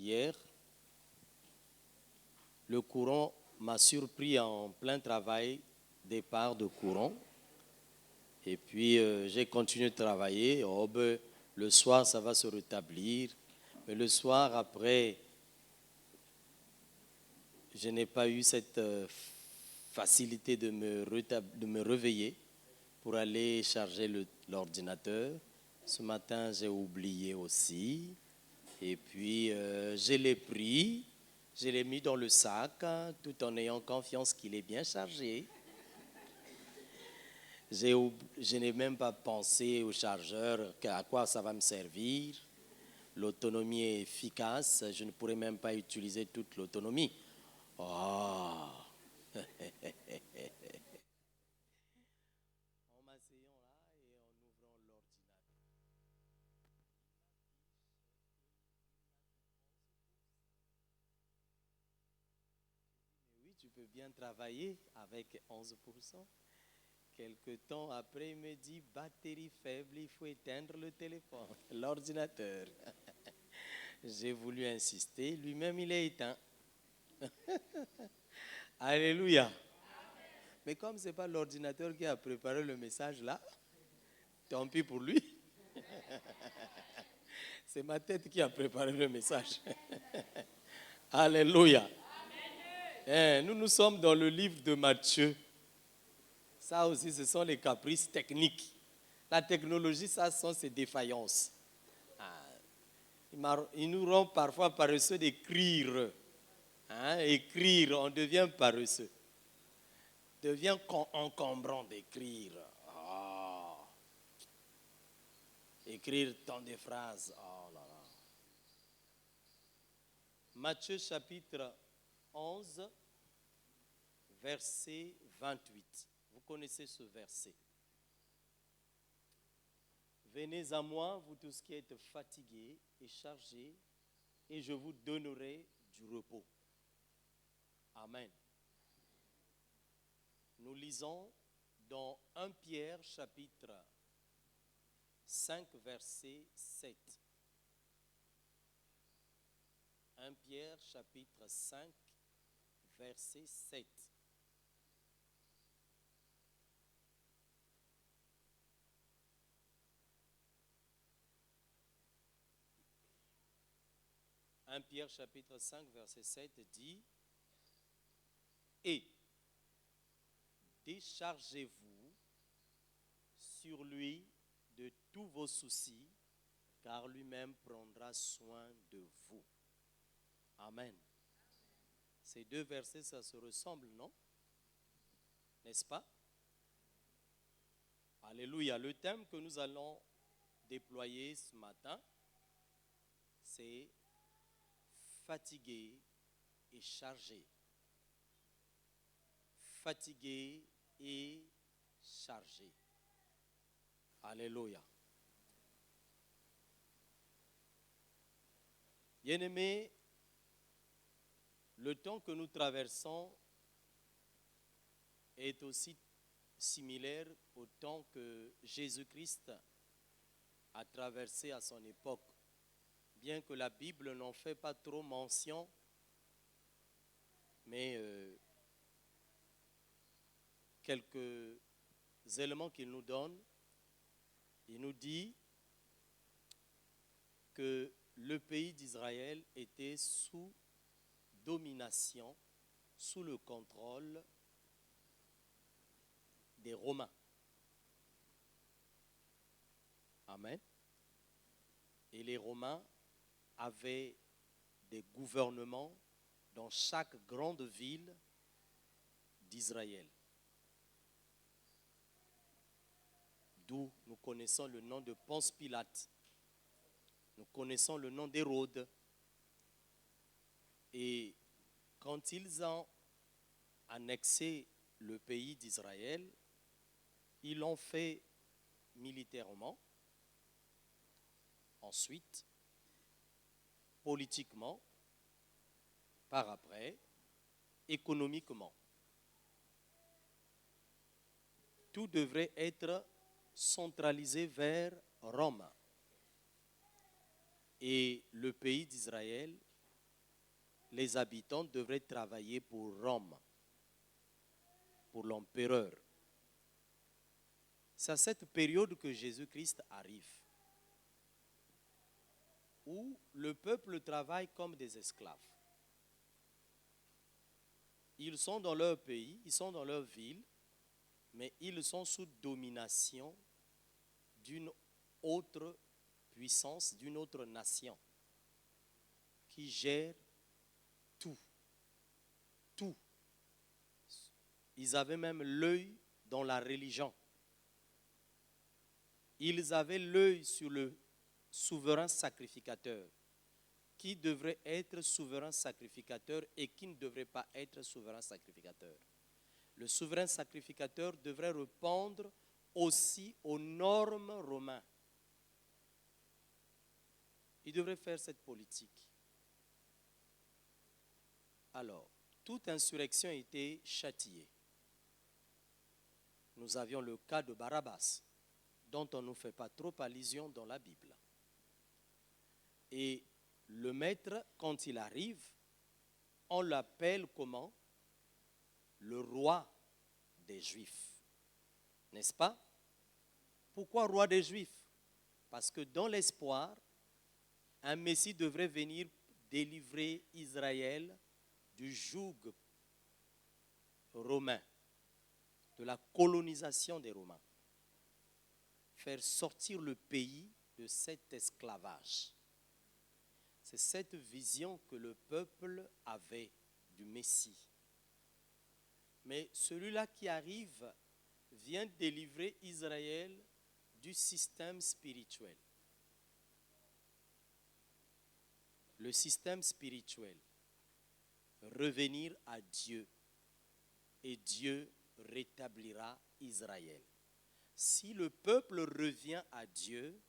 hier, le courant m'a surpris en plein travail, départ de courant. Et puis, j'ai continué de travailler. Oh, ben, le soir, ça va se rétablir. Mais le soir, après, je n'ai pas eu cette facilité de me réveiller pour aller charger l'ordinateur. Ce matin, j'ai oublié aussi. Et puis, je l'ai pris, je l'ai mis dans le sac, tout en ayant confiance qu'il est bien chargé. Je n'ai même pas pensé au chargeur, à quoi ça va me servir. L'autonomie est efficace, je ne pourrais même pas utiliser toute l'autonomie. Oh. En m'asseyant là et en ouvrant l'ordinateur. Oui, tu peux bien travailler avec 11%. Quelque temps après, il me dit batterie faible, il faut éteindre le téléphone, l'ordinateur. J'ai voulu insister, lui-même il est éteint. Alléluia. Mais comme ce n'est pas l'ordinateur qui a préparé le message là, tant pis pour lui. C'est ma tête qui a préparé le message. Alléluia. Nous sommes dans le livre de Matthieu. Ça aussi, ce sont les caprices techniques. La technologie, ça sont ses défaillances. Il nous rend parfois paresseux d'écrire. Écrire, on devient paresseux. Devient encombrant d'écrire. Écrire tant de phrases. Oh là là. Matthieu chapitre 11, verset 28. Vous connaissez ce verset. Venez à moi, vous tous qui êtes fatigués et chargés, et je vous donnerai du repos. Amen. Nous lisons dans 1 Pierre chapitre 5, verset 7. 1 Pierre chapitre 5, verset 7. « 1 Pierre chapitre 5, verset 7 dit « Et déchargez-vous sur lui de tous vos soucis, car lui-même prendra soin de vous. » Amen. Ces deux versets, ça se ressemble, non? N'est-ce pas? Alléluia. Le thème que nous allons déployer ce matin, c'est fatigué et chargé. Fatigué et chargé. Alléluia. Bien-aimés, le temps que nous traversons est aussi similaire au temps que Jésus-Christ a traversé à son époque. Bien que la Bible n'en fait pas trop mention, mais quelques éléments qu'il nous donne, il nous dit que le pays d'Israël était sous domination, sous le contrôle des Romains. Amen. Et les Romains avaient des gouvernements dans chaque grande ville d'Israël. D'où nous connaissons le nom de Ponce Pilate. Nous connaissons le nom d'Hérode. Et quand ils ont annexé le pays d'Israël, ils l'ont fait militairement, ensuite politiquement, par après, économiquement. Tout devrait être centralisé vers Rome. Et le pays d'Israël les habitants devraient travailler pour Rome, pour l'empereur. C'est à cette période que Jésus-Christ arrive, où le peuple travaille comme des esclaves. Ils sont dans leur pays, ils sont dans leur ville, mais ils sont sous domination d'une autre puissance, d'une autre nation qui gère tout. Tout. Ils avaient même l'œil dans la religion. Ils avaient l'œil sur le souverain sacrificateur. Qui devrait être souverain sacrificateur et qui ne devrait pas être souverain sacrificateur. Le souverain sacrificateur devrait répondre aussi aux normes romaines. Il devrait faire cette politique. Alors, toute insurrection était châtiée. Nous avions le cas de Barabbas, dont on ne fait pas trop allusion dans la Bible. Et le maître, quand il arrive, on l'appelle comment? Le roi des Juifs. N'est-ce pas? Pourquoi roi des Juifs? Parce que dans l'espoir, un Messie devrait venir délivrer Israël du joug romain, de la colonisation des Romains. Faire sortir le pays de cet esclavage. C'est cette vision que le peuple avait du Messie. Mais celui-là qui arrive vient délivrer Israël du système spirituel. Le système spirituel. Revenir à Dieu. Et Dieu rétablira Israël. Si le peuple revient à Dieu,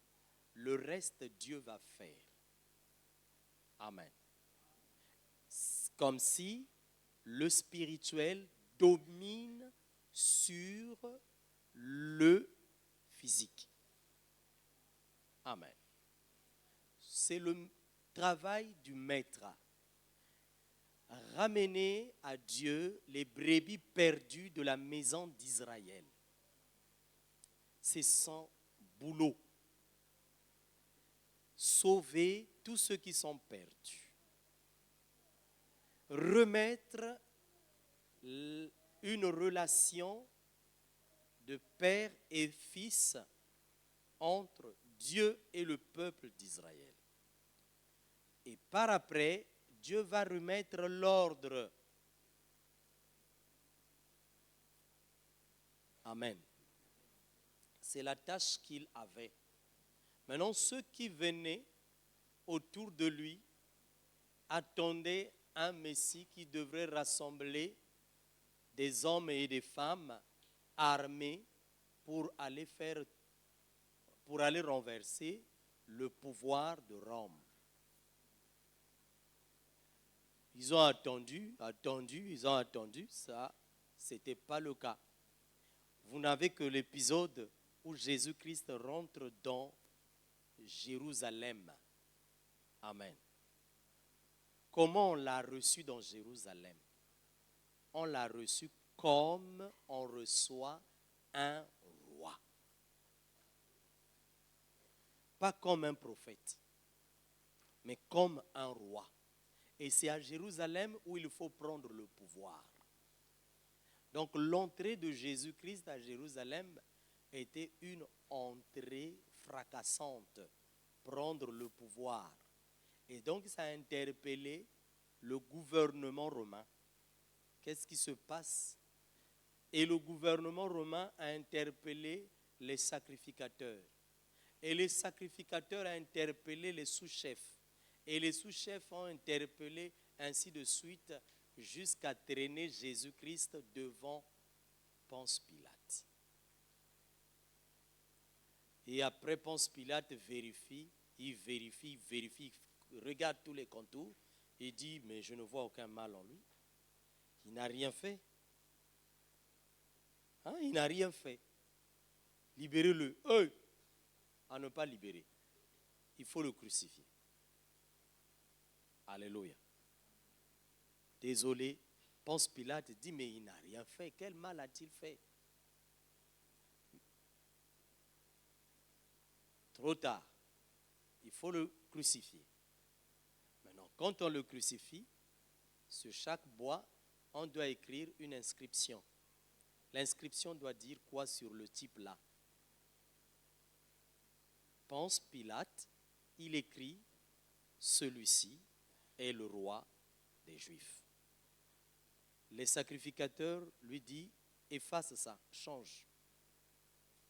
le reste Dieu va faire. Amen. Comme si le spirituel domine sur le physique. Amen. C'est le travail du maître. Ramener à Dieu les brebis perdues de la maison d'Israël. C'est son boulot. Sauver tous ceux qui sont perdus. Remettre une relation de père et fils entre Dieu et le peuple d'Israël. Et par après, Dieu va remettre l'ordre. Amen. C'est la tâche qu'il avait. Maintenant, ceux qui venaient autour de lui attendaient un Messie qui devrait rassembler des hommes et des femmes armés pour aller renverser le pouvoir de Rome. Ils ont attendu, ça, ce n'était pas le cas. Vous n'avez que l'épisode où Jésus-Christ rentre dans Jérusalem. Amen. Comment on l'a reçu dans Jérusalem? On l'a reçu comme on reçoit un roi. Pas comme un prophète, mais comme un roi. Et c'est à Jérusalem où il faut prendre le pouvoir. Donc l'entrée de Jésus-Christ à Jérusalem était une entrée fracassante. Prendre le pouvoir. Et donc ça a interpellé le gouvernement romain. Qu'est-ce qui se passe? Et le gouvernement romain a interpellé les sacrificateurs. Et les sacrificateurs ont interpellé les sous-chefs. Et les sous-chefs ont interpellé ainsi de suite jusqu'à traîner Jésus-Christ devant Ponce Pilate. Et après, Ponce Pilate vérifie, regarde tous les contours et dit, mais je ne vois aucun mal en lui. Il n'a rien fait. Il n'a rien fait. Libérez-le. À ne pas libérer. Il faut le crucifier. Alléluia. désolé, Ponce Pilate dit, mais il n'a rien fait. Quel mal a-t-il fait? Trop tard. Il faut le crucifier. Maintenant, quand on le crucifie, sur chaque bois, on doit écrire une inscription. L'inscription doit dire quoi sur le type là? Ponce Pilate, il écrit, celui-ci est le roi des Juifs. Les sacrificateurs lui disent, efface ça, change.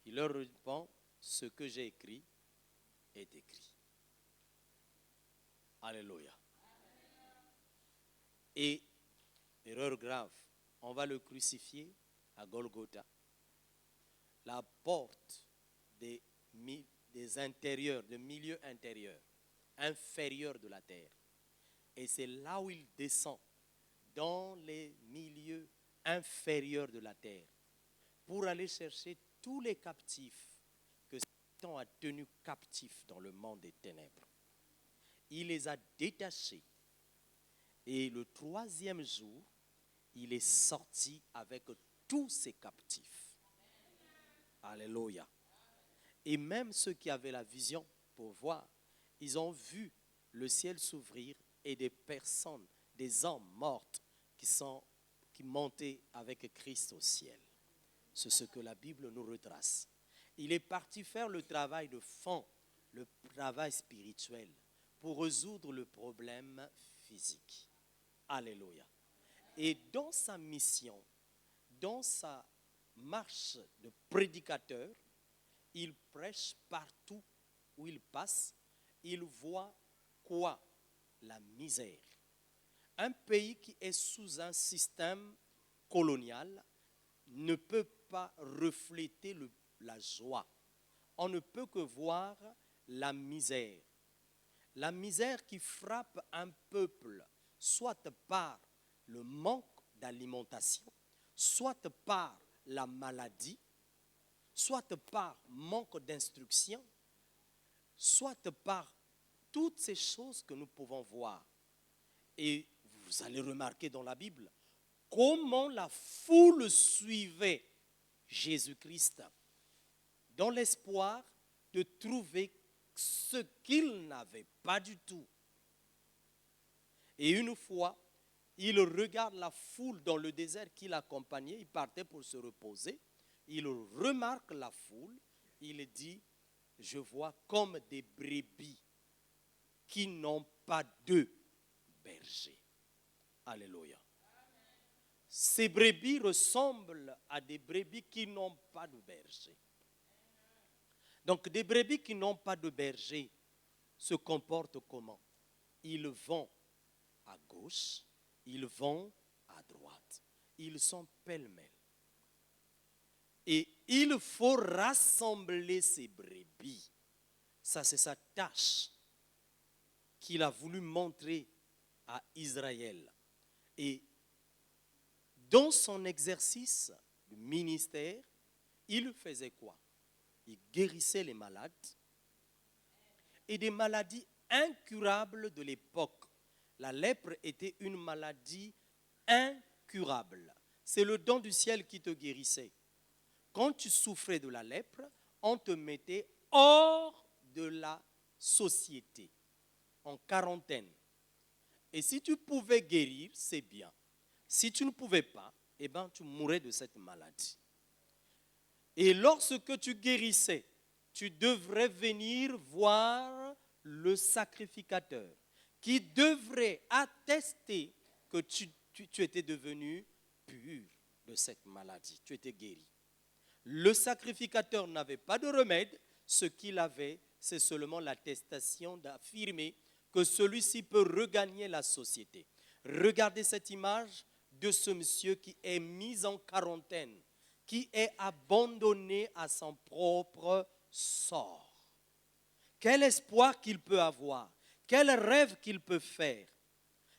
Il leur répond, ce que j'ai écrit est écrit. Alléluia. Et, erreur grave, on va le crucifier à Golgotha. La porte des intérieurs, des milieux intérieurs, inférieurs de la terre. Et c'est là où il descend, dans les milieux inférieurs de la terre, pour aller chercher tous les captifs que Satan a tenus captifs dans le monde des ténèbres. Il les a détachés. Et le troisième jour, il est sorti avec tous ses captifs. Alléluia. Et même ceux qui avaient la vision pour voir, ils ont vu le ciel s'ouvrir et des personnes, des âmes mortes qui montaient avec Christ au ciel. C'est ce que la Bible nous retrace. Il est parti faire le travail de fond, le travail spirituel, pour résoudre le problème physique. Alléluia. Et dans sa mission, dans sa marche de prédicateur, il prêche partout où il passe. Il voit quoi? La misère. Un pays qui est sous un système colonial ne peut pas refléter la joie. On ne peut que voir la misère. La misère qui frappe un peuple, soit par le manque d'alimentation, soit par la maladie, soit par manque d'instruction, soit par toutes ces choses que nous pouvons voir. Et vous allez remarquer dans la Bible comment la foule suivait Jésus-Christ dans l'espoir de trouver ce qu'il n'avait pas du tout. Et une fois, il regarde la foule dans le désert qui l'accompagnait, il partait pour se reposer, il remarque la foule, il dit, je vois comme des brebis qui n'ont pas de berger. Alléluia. Ces brebis ressemblent à des brebis qui n'ont pas de berger. Donc des brebis qui n'ont pas de berger se comportent comment? Ils vont à gauche, ils vont à droite. Ils sont pêle-mêle. Et il faut rassembler ces brebis. Ça, c'est sa tâche qu'il a voulu montrer à Israël. Et dans son exercice de ministère, il faisait quoi? Il guérissait les malades et des maladies incurables de l'époque. La lèpre était une maladie incurable. C'est le don du ciel qui te guérissait. Quand tu souffrais de la lèpre, on te mettait hors de la société, en quarantaine. Et si tu pouvais guérir, c'est bien. Si tu ne pouvais pas, eh ben, tu mourais de cette maladie. Et lorsque tu guérissais, tu devrais venir voir le sacrificateur qui devrait attester que tu étais devenu pur de cette maladie. Tu étais guéri. Le sacrificateur n'avait pas de remède. Ce qu'il avait, c'est seulement l'attestation d'affirmer que celui-ci peut regagner la société. Regardez cette image de ce monsieur qui est mis en quarantaine, qui est abandonné à son propre sort. Quel espoir qu'il peut avoir, quel rêve qu'il peut faire,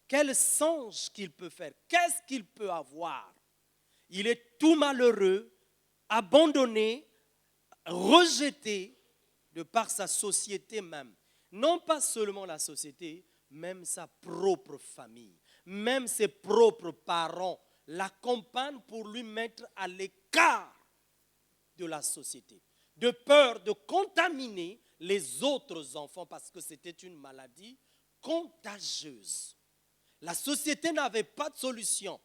quel songe qu'il peut faire, qu'est-ce qu'il peut avoir. Il est tout malheureux, abandonné, rejeté de par sa société même. Non pas seulement la société, même sa propre famille, même ses propres parents l'accompagnent pour lui mettre à l'écart de la société, de peur de contaminer les autres enfants parce que c'était une maladie contagieuse. La société n'avait pas de solution,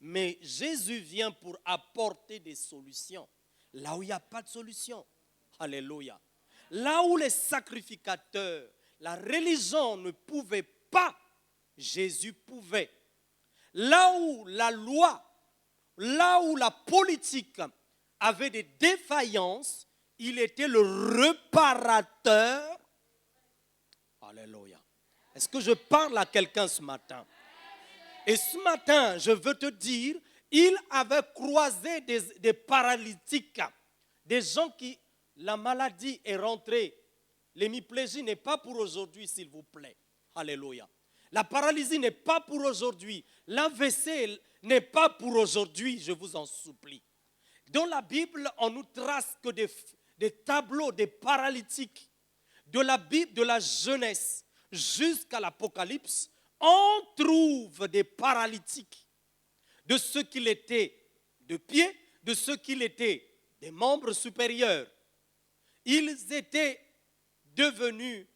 mais Jésus vient pour apporter des solutions. Là où il n'y a pas de solution, alléluia. Là où les sacrificateurs, la religion ne pouvait pas, Jésus pouvait. Là où la loi, là où la politique avait des défaillances, il était le réparateur. Alléluia. Est-ce que je parle à quelqu'un ce matin? Et ce matin, je veux te dire, il avait croisé des paralytiques, des gens qui, la maladie est rentrée. L'hémiplégie n'est pas pour aujourd'hui, s'il vous plaît. Alléluia. La paralysie n'est pas pour aujourd'hui. L'AVC n'est pas pour aujourd'hui, je vous en supplie. Dans la Bible, on nous trace que des tableaux des paralytiques. De la Bible, de la Genèse jusqu'à l'Apocalypse, on trouve des paralytiques. De ceux qu'il était de pied, de ceux qu'il était des membres supérieurs. Ils étaient devenus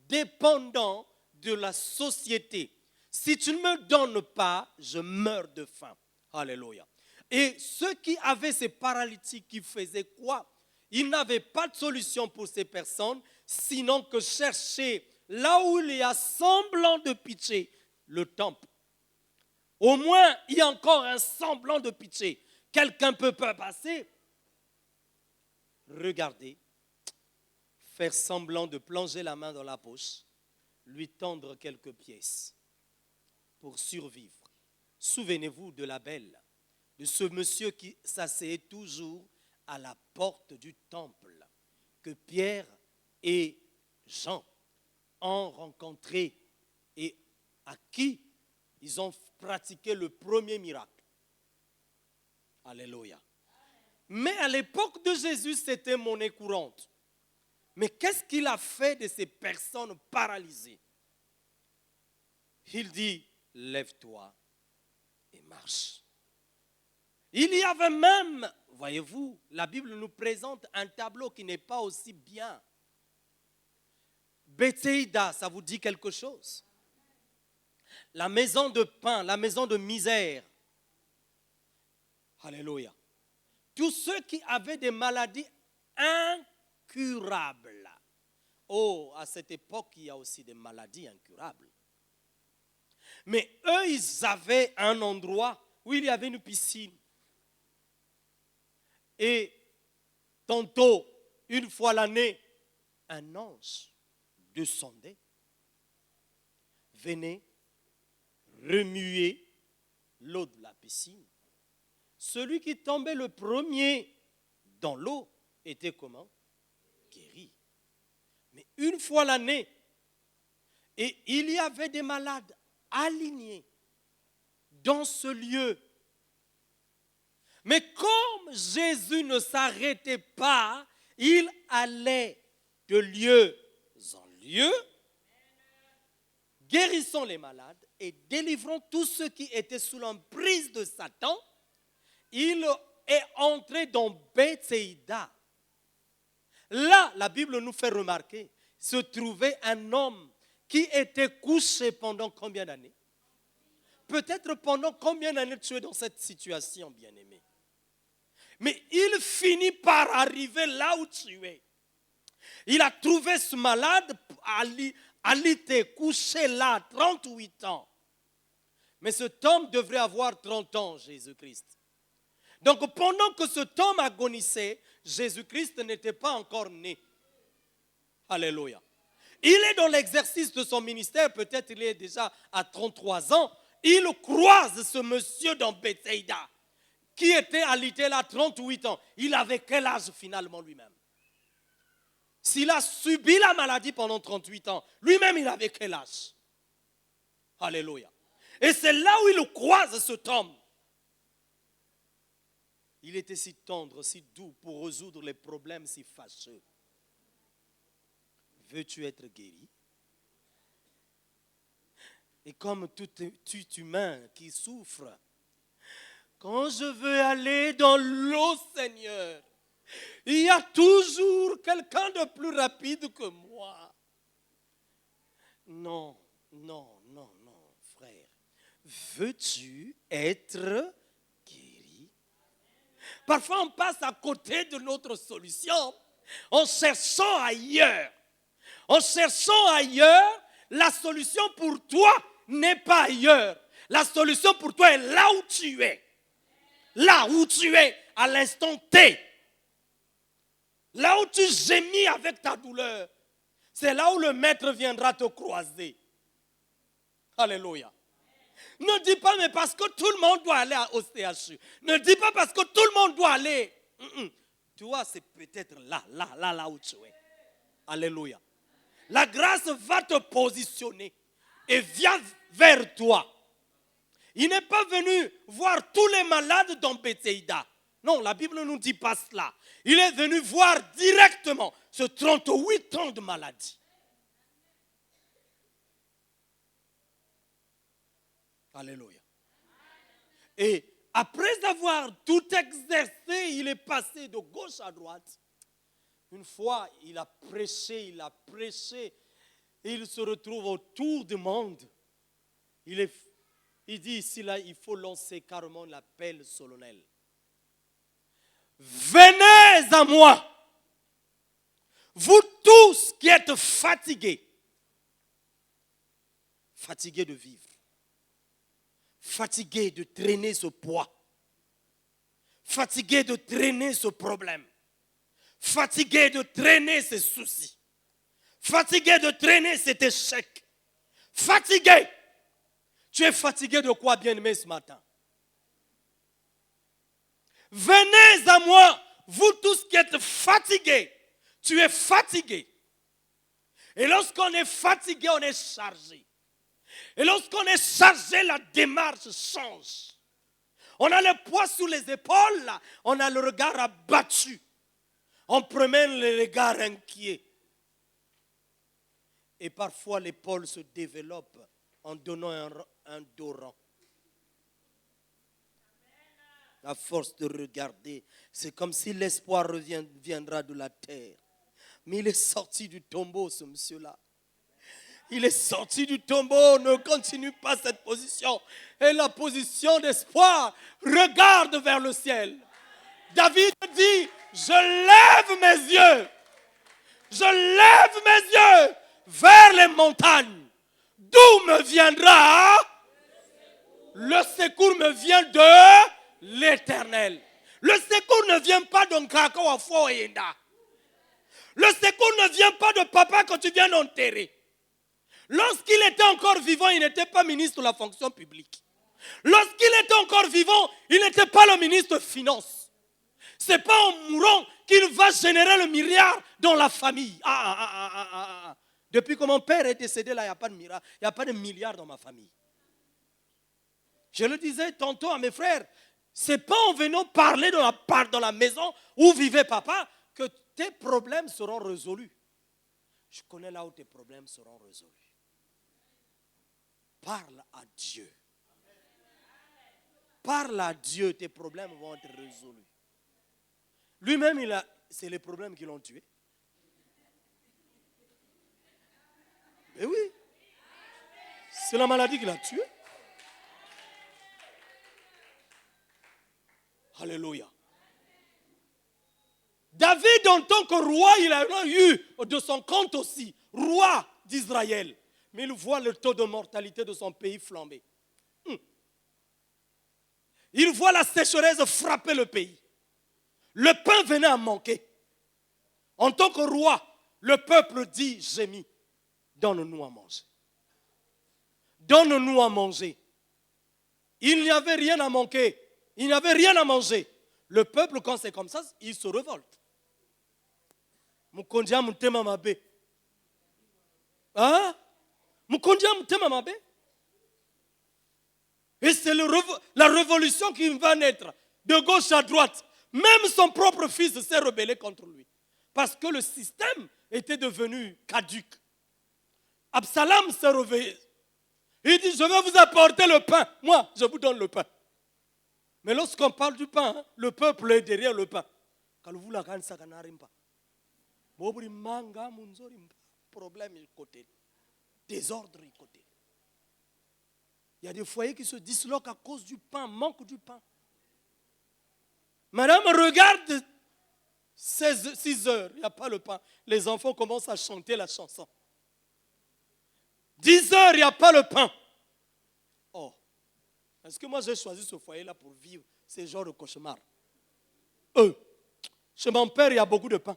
dépendants de la société. Si tu ne me donnes pas, je meurs de faim. Alléluia. Et ceux qui avaient ces paralytiques, qui faisaient quoi? Ils n'avaient pas de solution pour ces personnes, sinon que chercher là où il y a semblant de pitié, le temple. Au moins, il y a encore un semblant de pitié. Quelqu'un peut passer. Regardez, faire semblant de plonger la main dans la poche, lui tendre quelques pièces pour survivre. Souvenez-vous de la belle, de ce monsieur qui s'asseyait toujours à la porte du temple, que Pierre et Jean ont rencontré et à qui ils ont pratiqué le premier miracle. Alléluia. Mais à l'époque de Jésus, c'était monnaie courante. Mais qu'est-ce qu'il a fait de ces personnes paralysées? Il dit, lève-toi et marche. Il y avait même, voyez-vous, la Bible nous présente un tableau qui n'est pas aussi bien. Bethsaïda, ça vous dit quelque chose? La maison de pain, la maison de misère. Alléluia. Tous ceux qui avaient des maladies incurables. Oh, à cette époque, il y a aussi des maladies incurables. Mais eux, ils avaient un endroit où il y avait une piscine. Et tantôt, une fois l'année, un ange descendait, venait remuer l'eau de la piscine. Celui qui tombait le premier dans l'eau était comment? Guéri. Mais une fois l'année, et il y avait des malades alignés dans ce lieu. Mais comme Jésus ne s'arrêtait pas, il allait de lieu en lieu, guérissant les malades et délivrant tous ceux qui étaient sous l'emprise de Satan. Il est entré dans Bethsaïda. Là, la Bible nous fait remarquer, se trouvait un homme qui était couché pendant combien d'années? Peut-être pendant combien d'années tu es dans cette situation, bien-aimé? Mais il finit par arriver là où tu es. Il a trouvé ce malade, alité, couché là, 38 ans. Mais cet homme devrait avoir 30 ans, Jésus-Christ. Donc pendant que cet homme agonissait, Jésus-Christ n'était pas encore né. Alléluia. Il est dans l'exercice de son ministère, peut-être il est déjà à 33 ans. Il croise ce monsieur dans Bethsaïda, qui était alité là 38 ans. Il avait quel âge finalement lui-même? S'il a subi la maladie pendant 38 ans, lui-même il avait quel âge? Alléluia. Et c'est là où il croise cet homme. Il était si tendre, si doux pour résoudre les problèmes si fâcheux. Veux-tu être guéri? Et comme tout humain qui souffre, quand je veux aller dans l'eau, Seigneur, il y a toujours quelqu'un de plus rapide que moi. Non, non, non, non, frère. Veux-tu être guéri? Parfois, on passe à côté de notre solution en cherchant ailleurs. En cherchant ailleurs, la solution pour toi n'est pas ailleurs. La solution pour toi est là où tu es. Là où tu es, à l'instant T. Là où tu gémis avec ta douleur. C'est là où le maître viendra te croiser. Alléluia. Ne dis pas, mais parce que tout le monde doit aller au CHU. Ne dis pas parce que tout le monde doit aller. Toi, c'est peut-être là où tu es. Alléluia. La grâce va te positionner et vient vers toi. Il n'est pas venu voir tous les malades dans Bethsaïda. Non, la Bible ne nous dit pas cela. Il est venu voir directement ce 38 ans de maladie. Alléluia. Et après avoir tout exercé, il est passé de gauche à droite. Une fois, il a prêché, et il se retrouve autour du monde. Il dit ici, là, il faut lancer carrément l'appel solennel. Venez à moi, vous tous qui êtes fatigués de vivre, fatigués de traîner ce poids, fatigués de traîner ce problème, fatigués de traîner ces soucis, fatigués de traîner cet échec, fatigué. Tu es fatigué de quoi, bien-aimé, ce matin? Venez à moi, vous tous qui êtes fatigués. Tu es fatigué. Et lorsqu'on est fatigué, on est chargé. Et lorsqu'on est chargé, la démarche change. On a le poids sous les épaules, là. On a le regard abattu. On promène le regard inquiet. Et parfois, l'épaule se développe en donnant un dos rond. À force de regarder, c'est comme si l'espoir viendra de la terre. Mais il est sorti du tombeau, ce monsieur-là. Il est sorti du tombeau, ne continue pas cette position. Et la position d'espoir, regarde vers le ciel. David dit, je lève mes yeux. Je lève mes yeux vers les montagnes. D'où me viendra? Le secours me vient de l'Éternel. Le secours ne vient pas d'un Kaka ou Foyenda. Le secours ne vient pas de papa que tu viens d'enterrer. Lorsqu'il était encore vivant, il n'était pas ministre de la fonction publique. Lorsqu'il était encore vivant, il n'était pas le ministre des Finances. Ce n'est pas en mourant qu'il va générer le milliard dans la famille. Depuis que mon père est décédé, là, il n'y a pas de miracle, il n'y a pas de milliard dans ma famille. Je le disais tantôt à mes frères, ce n'est pas en venant parler dans la maison où vivait papa que tes problèmes seront résolus. Je connais là où tes problèmes seront résolus. Parle à Dieu. Parle à Dieu, tes problèmes vont être résolus. Lui-même, c'est les problèmes qui l'ont tué. Mais oui, c'est la maladie qui l'a tué. Alléluia. David, en tant que roi, il a eu de son compte aussi, roi d'Israël. Mais il voit le taux de mortalité de son pays flamber. Il voit la sécheresse frapper le pays. Le pain venait à manquer. En tant que roi, le peuple dit, gémit, donne-nous à manger. Donne-nous à manger. Il n'y avait rien à manquer. Il n'y avait rien à manger. Le peuple, quand c'est comme ça, il se révolte. Mukondia mutema mabe. Hein? Mukondia mutema mabe. Et c'est la révolution qui va naître de gauche à droite. Même son propre fils s'est rebellé contre lui. Parce que le système était devenu caduc. Absalom s'est réveillé. Il dit, je vais vous apporter le pain. Moi, je vous donne le pain. Mais lorsqu'on parle du pain, le peuple est derrière le pain. Problème côté. Désordre côté. Il y a des foyers qui se disloquent à cause du pain, manque du pain. Madame, regarde, 6 heures, il n'y a pas le pain. Les enfants commencent à chanter la chanson. 10 heures, il n'y a pas le pain. Oh, est-ce que moi j'ai choisi ce foyer-là pour vivre ces genres de cauchemars? Chez mon père, il y a beaucoup de pain.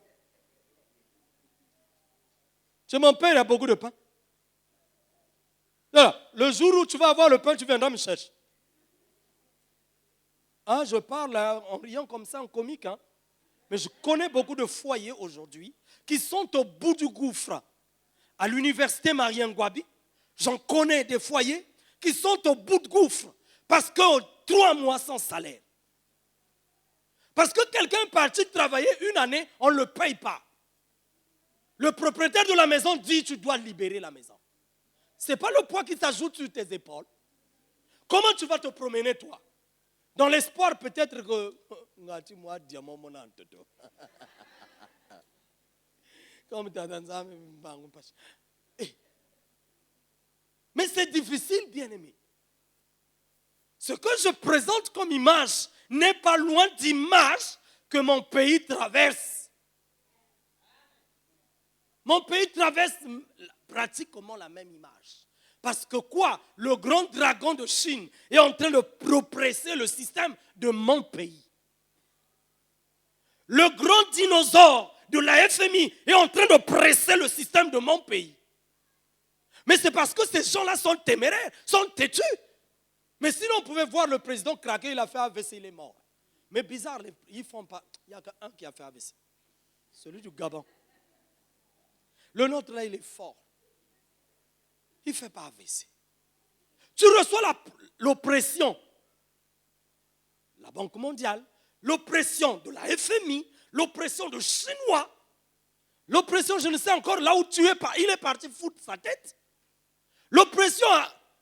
Chez mon père, il y a beaucoup de pain. Là, le jour où tu vas avoir le pain, tu viendras me chercher. Ah, je parle en riant comme ça, en comique. Hein? Mais je connais beaucoup de foyers aujourd'hui qui sont au bout du gouffre. À l'université Marien Ngouabi, j'en connais des foyers qui sont au bout du gouffre parce que 3 mois sans salaire. Parce que quelqu'un est parti travailler 1 année, on ne le paye pas. Le propriétaire de la maison dit tu dois libérer la maison. Ce n'est pas le poids qui s'ajoute sur tes épaules. Comment tu vas te promener toi? Dans l'espoir peut-être que... Mais c'est difficile, bien-aimé. Ce que je présente comme image n'est pas loin d'image que mon pays traverse. Mon pays traverse pratiquement la même image. Parce que quoi? Le grand dragon de Chine est en train de oppresser le système de mon pays. Le grand dinosaure de la FMI est en train de presser le système de mon pays. Mais c'est parce que ces gens-là sont téméraires, sont têtus. Mais sinon, on pouvait voir le président craquer, il a fait AVC, il est mort. Mais bizarre, ils font pas. Il y a qu'un qui a fait AVC. Celui du Gabon. Le nôtre, là, il est fort. Il ne fait pas AVC. Tu reçois l'oppression. La Banque mondiale, l'oppression de la FMI, l'oppression de Chinois, l'oppression, je ne sais encore là où tu es, il est parti foutre sa tête. L'oppression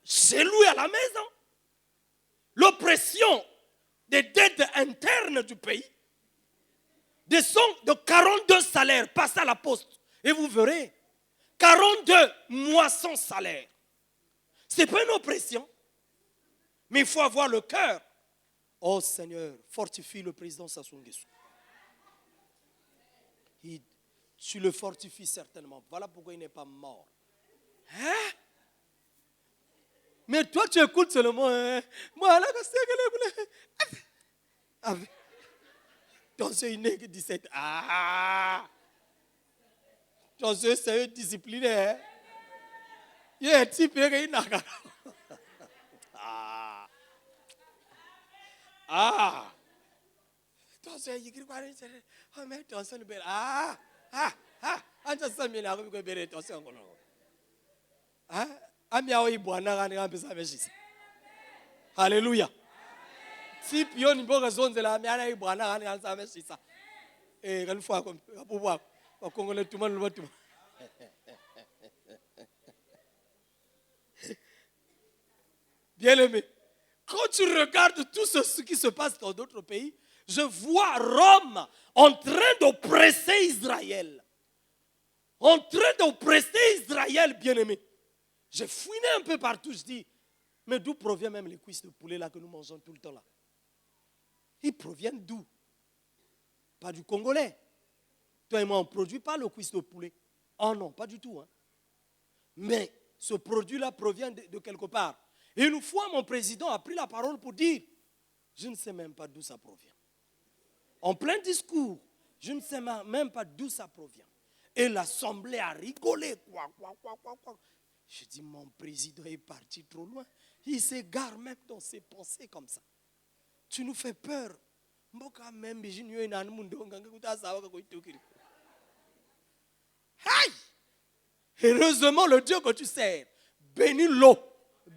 chez lui à la maison. L'oppression des dettes internes du pays. Des sommes de 42 salaires passent à la poste. Et vous verrez, 42 mois sans salaire. Ce n'est pas une oppression. Mais il faut avoir le cœur. Oh Seigneur, fortifie le président Sassou Nguesso. Tu le fortifies certainement. Voilà pourquoi il n'est pas mort. Hein? Mais toi, tu écoutes seulement. Moi, là, ton Dieu, il n'est que 17. Ah! Ton Dieu, c'est discipliné. Il est un type qui n'a pas. Ah! Ton Dieu, il dit quoi? Oh, mais ton Dieu, il est ah! Ah! Ah! Ah! Ton Dieu, il est là. Ton Dieu, il est là. Alléluia. Si pion ni boga zonze la miana ibwana ngani nganza ameshisa. Kanifua kwa bubwa kwa Congolais tout le monde. Bien-aimé, quand tu regardes tout ce qui se passe dans d'autres pays, je vois Rome en train d'oppresser Israël. En train d'oppresser Israël, bien-aimé. J'ai fouiné un peu partout, je dis, mais d'où proviennent même les cuisses de poulet là que nous mangeons tout le temps là? Ils proviennent d'où? Pas du Congolais. Toi et moi, on ne produit pas le cuisse de poulet. Oh non, pas du tout. Hein. Mais ce produit-là provient de quelque part. Et une fois, mon président a pris la parole pour dire, je ne sais même pas d'où ça provient. En plein discours, je ne sais même pas d'où ça provient. Et l'Assemblée a rigolé. Je dis, mon président est parti trop loin. Il s'égare même dans ses pensées comme ça. Tu nous fais peur. Heureusement, le Dieu que tu sers bénit l'eau,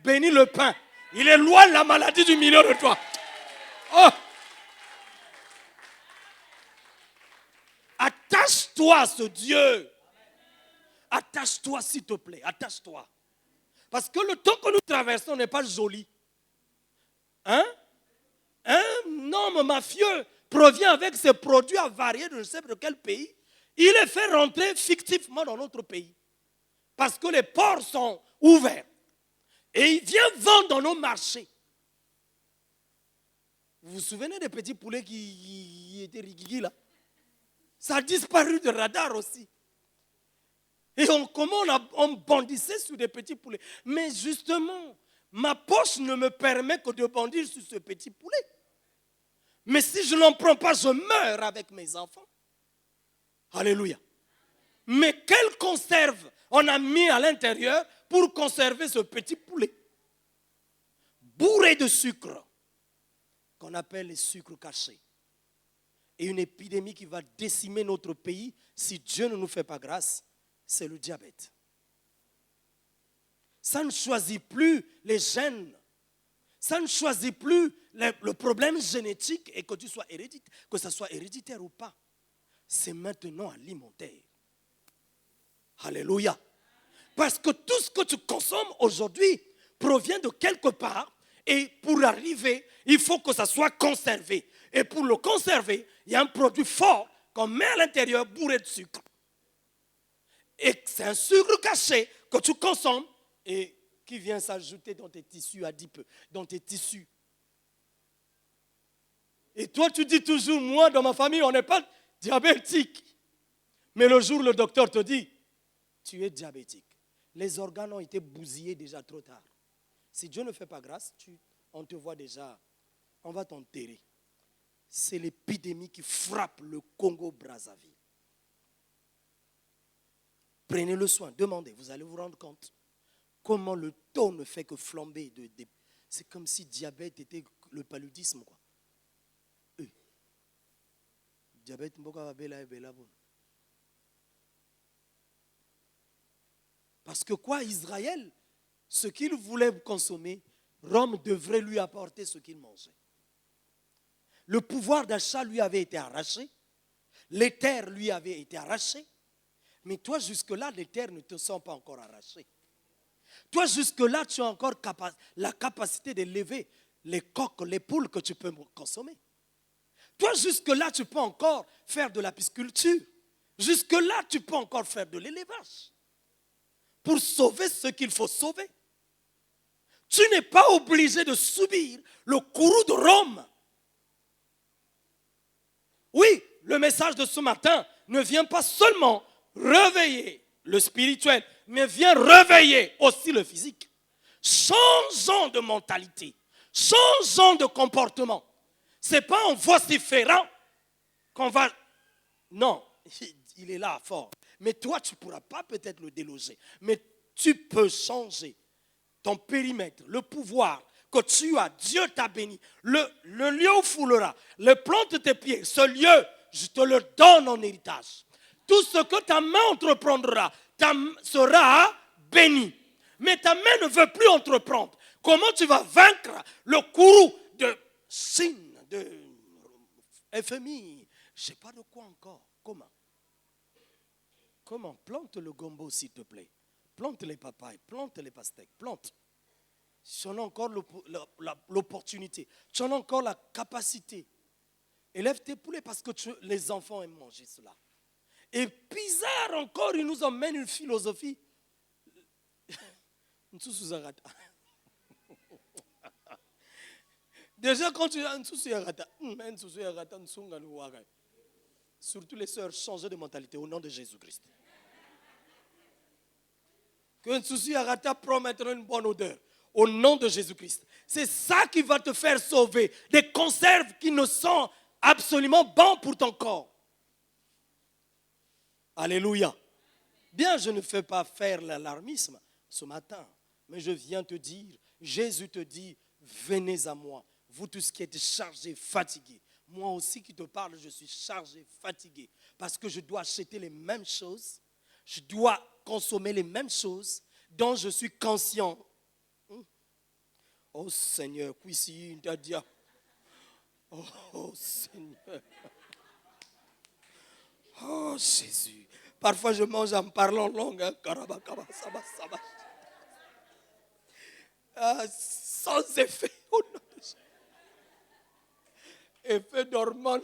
bénit le pain. Il éloigne la maladie du milieu de toi. Oh! Attache-toi à ce Dieu. Attache-toi, s'il te plaît. Attache-toi. Parce que le temps que nous traversons n'est pas joli. Hein? Un homme mafieux provient avec ses produits avariés de je ne sais de quel pays. Il les fait rentrer fictivement dans notre pays. Parce que les ports sont ouverts. Et il vient vendre dans nos marchés. Vous vous souvenez des petits poulets qui étaient rigigi là? Ça a disparu de radar aussi. Et on bondissait sur des petits poulets. Mais justement, ma poche ne me permet que de bondir sur ce petit poulet. Mais si je n'en prends pas, je meurs avec mes enfants. Alléluia. Mais quelle conserve on a mis à l'intérieur pour conserver ce petit poulet? Bourré de sucre, qu'on appelle les sucres cachés. Et une épidémie qui va décimer notre pays, si Dieu ne nous fait pas grâce, c'est le diabète. Ça ne choisit plus les gènes. Ça ne choisit plus le problème génétique et que tu sois héréditaire, que ça soit héréditaire ou pas. C'est maintenant alimentaire. Alléluia. Parce que tout ce que tu consommes aujourd'hui provient de quelque part et pour arriver, il faut que ça soit conservé. Et pour le conserver, il y a un produit fort qu'on met à l'intérieur bourré de sucre. Et c'est un sucre caché que tu consommes et qui vient s'ajouter dans tes tissus adipeux, dans tes tissus. Et toi, tu dis toujours, moi, dans ma famille, on n'est pas diabétique. Mais le jour où le docteur te dit, tu es diabétique. Les organes ont été bousillés déjà trop tard. Si Dieu ne fait pas grâce, on te voit déjà, on va t'enterrer. C'est l'épidémie qui frappe le Congo-Brazzaville. Prenez le soin, demandez, vous allez vous rendre compte comment le taux ne fait que flamber. C'est comme si diabète était le paludisme, quoi. Diabète, parce que quoi, Israël, ce qu'il voulait consommer, Rome devrait lui apporter ce qu'il mangeait. Le pouvoir d'achat lui avait été arraché, les terres lui avaient été arrachées, mais toi jusque-là, les terres ne te sont pas encore arrachées. Toi jusque-là, tu as encore la capacité d'élever les coqs, les poules que tu peux consommer. Toi jusque-là, tu peux encore faire de la pisciculture. Jusque-là, tu peux encore faire de l'élevage. Pour sauver ce qu'il faut sauver. Tu n'es pas obligé de subir le courroux de Rome. Oui, le message de ce matin ne vient pas seulement réveiller le spirituel, mais vient réveiller aussi le physique. Changeons de mentalité, changeons de comportement. Ce n'est pas en vociférant qu'on va... Non, il est là fort. Mais toi, tu ne pourras pas peut-être le déloger. Mais tu peux changer ton périmètre, le pouvoir que tu as. Dieu t'a béni. Le lieu où foulera, les plantes de tes pieds, ce lieu, je te le donne en héritage. Tout ce que ta main entreprendra sera béni. Mais ta main ne veut plus entreprendre. Comment tu vas vaincre le courroux de Chine, de FMI, je ne sais pas de quoi encore. Comment? Plante le gombo, s'il te plaît. Plante les papayes, plante les pastèques, plante. Tu en as encore l'opportunité. Tu en as encore la capacité. Élève tes poulets parce que les enfants aiment manger cela. Et bizarre encore, ils nous emmènent une philosophie. Déjà, quand tu as un souci, surtout les sœurs, changez de mentalité au nom de Jésus-Christ. Que Nsousi Arata promettra une bonne odeur au nom de Jésus-Christ. C'est ça qui va te faire sauver des conserves qui ne sont absolument bons pour ton corps. Alléluia. Bien, je ne fais pas faire l'alarmisme ce matin, mais je viens te dire, Jésus te dit, venez à moi, vous tous qui êtes chargés, fatigués. Moi aussi qui te parle, je suis chargé, fatigué, parce que je dois acheter les mêmes choses, je dois consommer les mêmes choses dont je suis conscient. Oh Seigneur, qu'ici, oh Seigneur. Oh Jésus. Parfois je mange en parlant langue. sans effet. Au nom de Jésus. Effet d'hormone.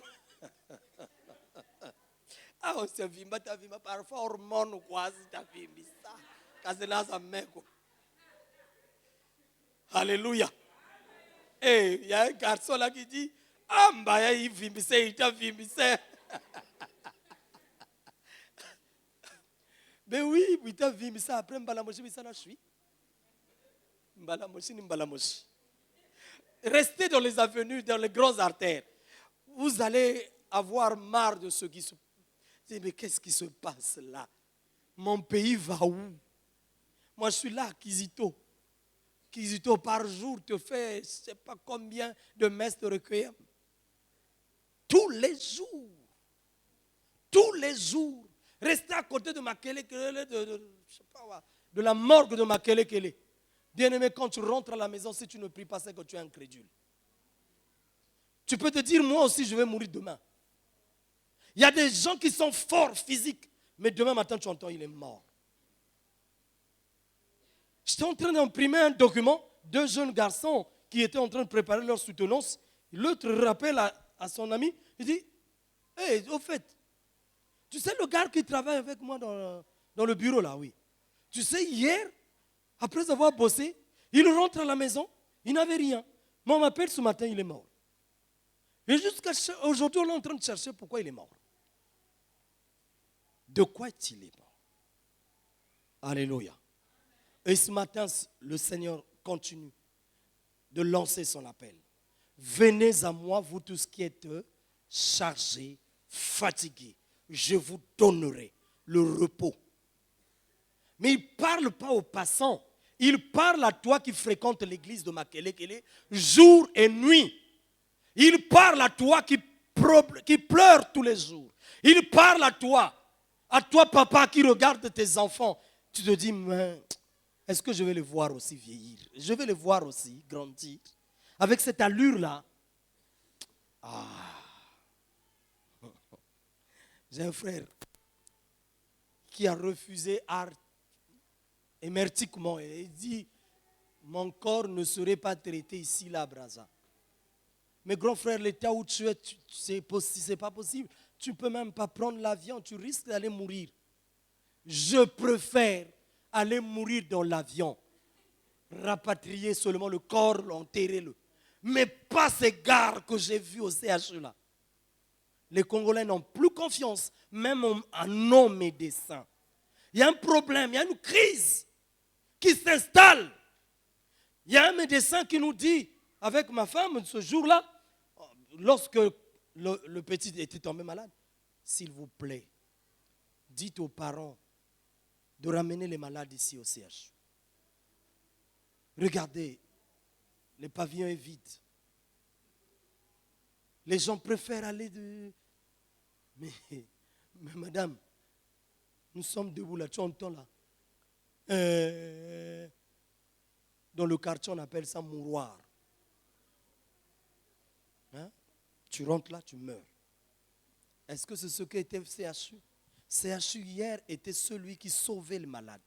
Ah, on se vimba, ta vimba, parfois hormone ou quoi, si ta vimba, ça. Kazena sa meko. Alléluia. Et il y a un garçon là qui dit, ah, mbaya, il vimbissait, il t'a vimbissé. Ben oui, il t'a vimbissé, après mbalamoshi, mais ça là, je suis. Mbalamoshi, ni mbalamoshi. Restez dans les avenues, dans les grandes artères. Vous allez avoir marre de ce qui se passe. Mais qu'est-ce qui se passe là? Mon pays va où? Moi, je suis là, Kizito. Kizito, par jour, te fait, je ne sais pas combien de messes de recueillement. Tous les jours. Tous les jours. Restez à côté de Makele Kele, de la morgue de Makele Kele. Bien-aimé, quand tu rentres à la maison, si tu ne pries pas, c'est que tu es incrédule. Tu peux te dire, moi aussi, je vais mourir demain. Il y a des gens qui sont forts physiques, mais demain matin, tu entends, il est mort. J'étais en train d'imprimer un document, 2 jeunes garçons qui étaient en train de préparer leur soutenance. L'autre rappelle à son ami, il dit, hey, au fait, tu sais le gars qui travaille avec moi dans le bureau là, oui. Tu sais, hier, après avoir bossé, il rentre à la maison, il n'avait rien. Mais on m'appelle ce matin, il est mort. Et jusqu'à aujourd'hui, on est en train de chercher pourquoi il est mort. De quoi est-il mort? Alléluia. Et ce matin, le Seigneur continue de lancer son appel. Venez à moi, vous tous qui êtes chargés, fatigués. Je vous donnerai le repos. Mais il ne parle pas aux passants. Il parle à toi qui fréquentes l'église de Makelekele jour et nuit. Il parle à toi qui pleure tous les jours. Il parle à toi papa qui regarde tes enfants. Tu te dis, mais est-ce que je vais les voir aussi vieillir? Je vais les voir aussi grandir. Avec cette allure-là. J'ai un frère qui a refusé émertiquement. Et il dit, mon corps ne serait pas traité ici, là, Braza. Mais grand frère, l'état où tu es, c'est pas possible. Tu ne peux même pas prendre l'avion, tu risques d'aller mourir. Je préfère aller mourir dans l'avion, rapatrier seulement le corps, enterrer-le. Mais pas ces gars que j'ai vus au CHU là. Les Congolais n'ont plus confiance, même en nos médecins. Il y a un problème, il y a une crise qui s'installe. Il y a un médecin qui nous dit, avec ma femme, ce jour-là, lorsque le petit était tombé malade, s'il vous plaît, dites aux parents de ramener les malades ici au CHU. Regardez, le pavillon est vide. Les gens préfèrent aller de... Mais madame, nous sommes debout là, tu entends là. Dans le quartier, on appelle ça mouroir. Hein? Tu rentres là, tu meurs. Est-ce que c'est ce qu'était CHU? CHU hier était celui qui sauvait les malades.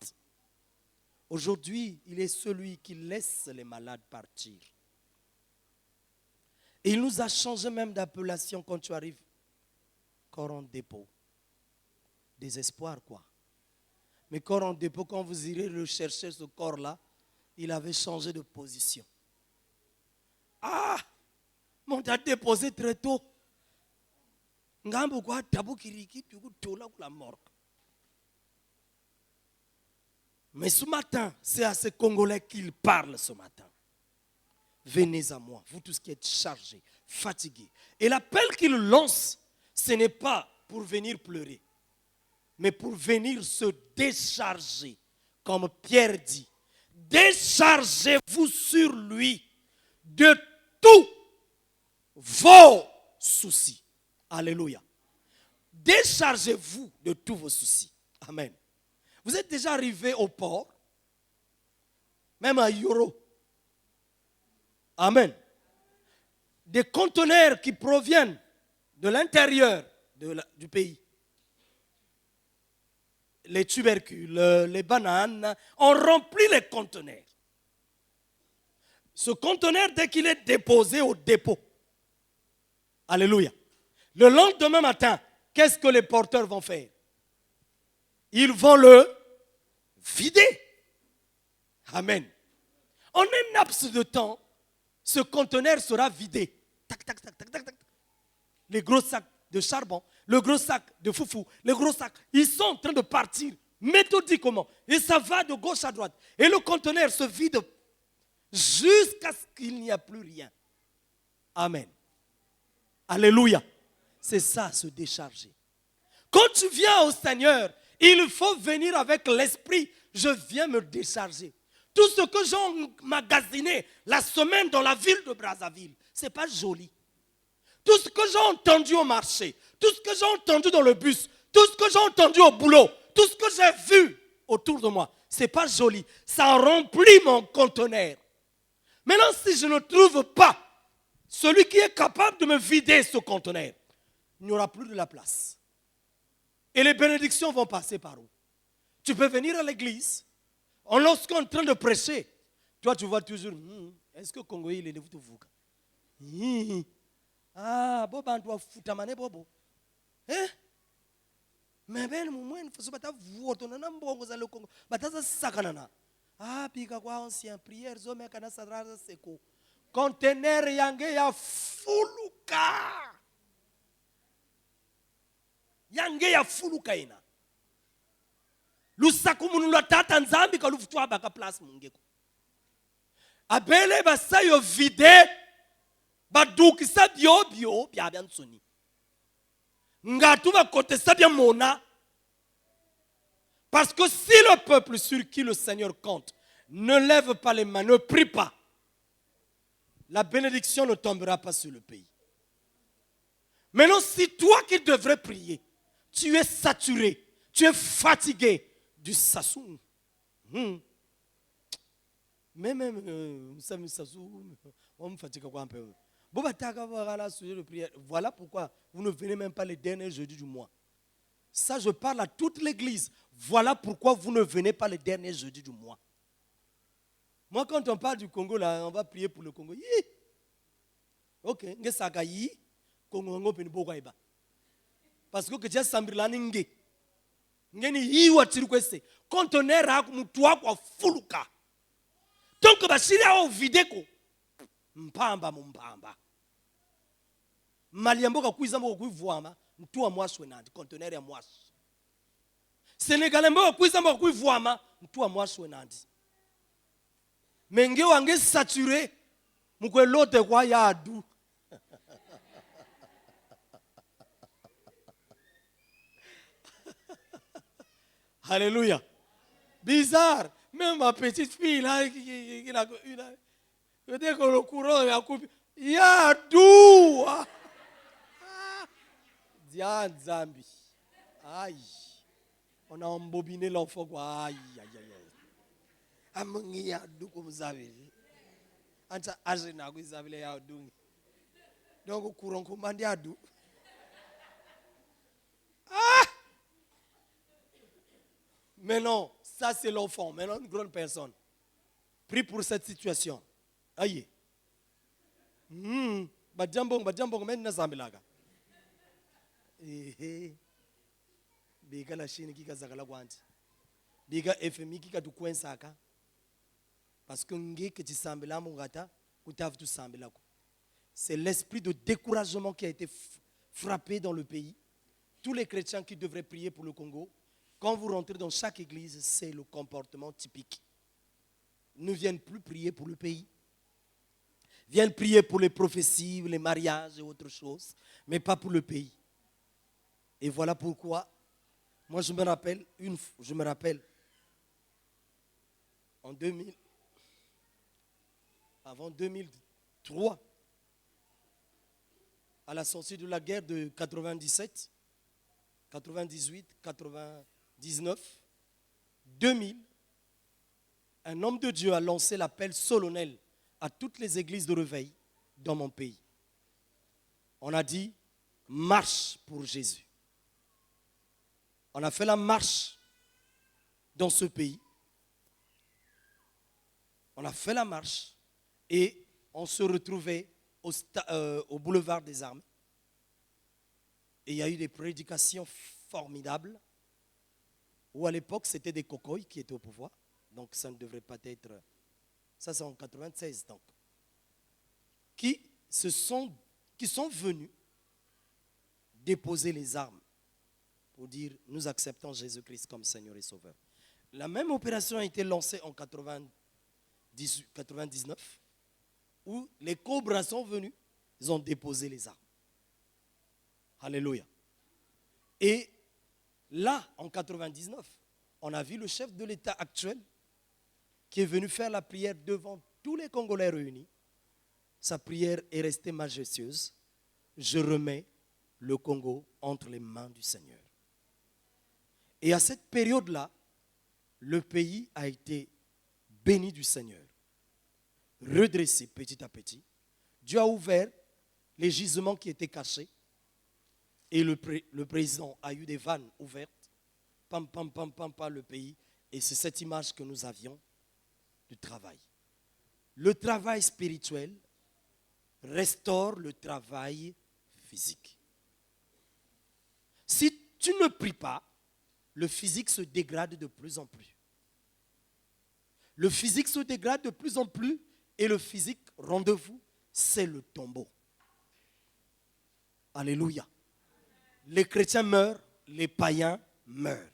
Aujourd'hui, il est celui qui laisse les malades partir. Et il nous a changé même d'appellation quand tu arrives. Corps en dépôt. Désespoir quoi. Mais corps en dépôt, quand vous irez rechercher ce corps-là, il avait changé de position. Ah! On t'a déposé très tôt. Ngambo quoi tabu kiriki tu tola la mort. Mais ce matin, c'est à ces Congolais qu'il parle ce matin. Venez à moi, vous tous qui êtes chargés, fatigués. Et l'appel qu'il lance, ce n'est pas pour venir pleurer, mais pour venir se décharger. Comme Pierre dit, déchargez-vous sur lui de tous vos soucis. Alléluia. Déchargez-vous de tous vos soucis. Amen. Vous êtes déjà arrivé au port, même à Yoro. Amen. Des conteneurs qui proviennent de l'intérieur du pays. Les tubercules, les bananes, on remplit les conteneurs. Ce conteneur, dès qu'il est déposé au dépôt, alléluia, le lendemain matin, qu'est-ce que les porteurs vont faire? Ils vont le vider. Amen. En un laps de temps, ce conteneur sera vidé. Tac, tac, tac, tac, tac, tac. Les gros sacs de charbon, le gros sac de foufou, les gros sacs, ils sont en train de partir méthodiquement. Et ça va de gauche à droite. Et le conteneur se vide jusqu'à ce qu'il n'y a plus rien. Amen. Alléluia. C'est ça, se décharger. Quand tu viens au Seigneur, il faut venir avec l'esprit. Je viens me décharger. Tout ce que j'ai emmagasiné la semaine dans la ville de Brazzaville, ce n'est pas joli. Tout ce que j'ai entendu au marché, tout ce que j'ai entendu dans le bus, tout ce que j'ai entendu au boulot, tout ce que j'ai vu autour de moi, ce n'est pas joli. Ça remplit mon conteneur. Maintenant, si je ne trouve pas celui qui est capable de me vider ce conteneur, il n'y aura plus de la place. Et les bénédictions vont passer par où? Tu peux venir à l'église, lorsqu'on est en train de prêcher, toi tu vois toujours, est-ce que Congo il est de vous? Ah, boba doit foutre mané bobo. Eh? Mais ben moi il faut se battre voter na mbongo za le Congo. Bataza sakanana. Ah, pika kwa ancien prière zome kana sadraza seko. Conteneur yange ya fuluka. Yange ya fuluka ina. Lusaku munula tata nzambi ka lufutwa baka place mungeko. Abele basayo vide badukisa bio bio bya byansoni. Ngatu ba kote sa bien mona. Parce que si le peuple sur qui le Seigneur compte ne lève pas les mains, ne prie pas, la bénédiction ne tombera pas sur le pays. Maintenant, si toi qui devrais prier, tu es saturé, tu es fatigué du sassou. Même, sassou, on me fatigue un peu. Voilà pourquoi vous ne venez même pas les derniers jeudis du mois. Ça, je parle à toute l'église. Voilà pourquoi vous ne venez pas les derniers jeudis du mois. Moi, quand on parle du Congo, là, on va prier pour le Congo. Ok, parce que tu as sambila ninge. Ngeni yiwa tirkwese. Conteneur a mutwa kwa fuluka. Donc bashiri a vide ko. Mpamba mumpamba. Maliamboka kuiza mboka kuivuama, mtua mwashwe nandi conteneur ya mwash. Senegalais mboka kuiza mboka kuivuama, mtua mwashwe nandi. Menge wange saturé, mukwe lote kwa ya adu. Alléluia. Bizarre. Même ma petite fille là, qui a je dis que le courant est coupé. Il y a d'où? Diane Zambi. Aïe. On a embobiné l'enfant quoi. Aïe, aïe, aïe. Amangi ya d'où comme vous avez. Anta ajena vous savez ya d'où. Donc au courant commandé à d'où. Mais non, ça c'est l'enfant. Maintenant, une grande personne. Prie pour cette situation. Aïe. Badjambong, maintenant zambilaga. Biga la Chine qui kazakala kwanti. Biga FMI qui kadu kwensaka. Parce que nge que tu sambila mungata, kutav tu sambilako. C'est l'esprit de découragement qui a été frappé dans le pays. Tous les chrétiens qui devraient prier pour le Congo, quand vous rentrez dans chaque église, c'est le comportement typique. Ils ne viennent plus prier pour le pays. Ils viennent prier pour les prophéties, les mariages et autres choses, mais pas pour le pays. Et voilà pourquoi, moi je me rappelle, en 2000, avant 2003, à la sortie de la guerre de 97, 98, 99, 2000, un homme de Dieu a lancé l'appel solennel à toutes les églises de réveil dans mon pays. On a dit, marche pour Jésus. On a fait la marche dans ce pays. On a fait la marche Et on se retrouvait au boulevard des Armées. Et il y a eu des prédications formidables, où à l'époque, c'était des cocoïs qui étaient au pouvoir. Donc ça ne devrait pas être... Ça, c'est en 96, donc. Qui sont venus déposer les armes pour dire, nous acceptons Jésus-Christ comme Seigneur et Sauveur. La même opération a été lancée en 99, où les cobras sont venus, ils ont déposé les armes. Alléluia. Et là, en 99, on a vu le chef de l'État actuel qui est venu faire la prière devant tous les Congolais réunis. Sa prière est restée majestueuse. Je remets le Congo entre les mains du Seigneur. Et à cette période-là, le pays a été béni du Seigneur, redressé petit à petit. Dieu a ouvert les gisements qui étaient cachés et le président a eu des vannes ouvertes. Pam, pam, pam, pam, pam, le pays. Et c'est cette image que nous avions du travail. Le travail spirituel restaure le travail physique. Si tu ne pries pas, le physique se dégrade de plus en plus. Le physique se dégrade de plus en plus et le physique, rendez-vous, c'est le tombeau. Alléluia. Les chrétiens meurent, les païens meurent.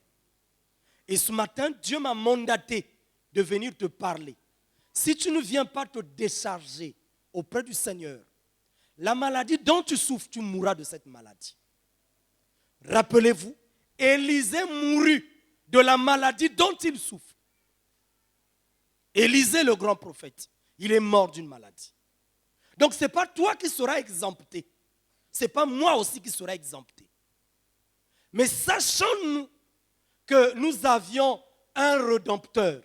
Et ce matin, Dieu m'a mandaté de venir te parler. Si tu ne viens pas te décharger auprès du Seigneur, la maladie dont tu souffres, tu mourras de cette maladie. Rappelez-vous, Élisée mourut de la maladie dont il souffre. Élisée, le grand prophète, il est mort d'une maladie. Donc ce n'est pas toi qui seras exempté. Ce n'est pas moi aussi qui serai exempté. Mais sachons-nous que nous avions un Rédempteur.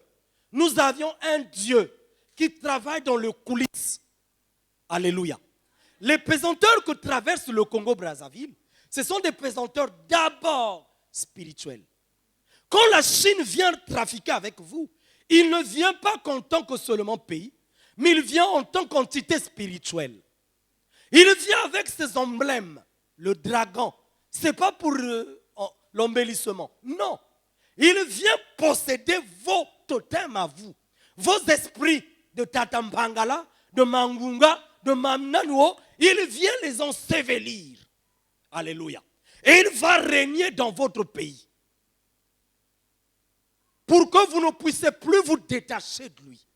Nous avions un Dieu qui travaille dans le coulisses. Alléluia. Les pesanteurs que traverse le Congo-Brazzaville, ce sont des pesanteurs d'abord spirituels. Quand la Chine vient trafiquer avec vous, il ne vient pas qu'en tant que seulement pays, mais il vient en tant qu'entité spirituelle. Il vient avec ses emblèmes, le dragon. Ce n'est pas pour l'embellissement. Non. Il vient posséder vos totems à vous. Vos esprits de Tatampangala, de Mangunga, de Mamnanuo, il vient les ensevelir. Alléluia. Et il va régner dans votre pays. Pour que vous ne puissiez plus vous détacher de lui.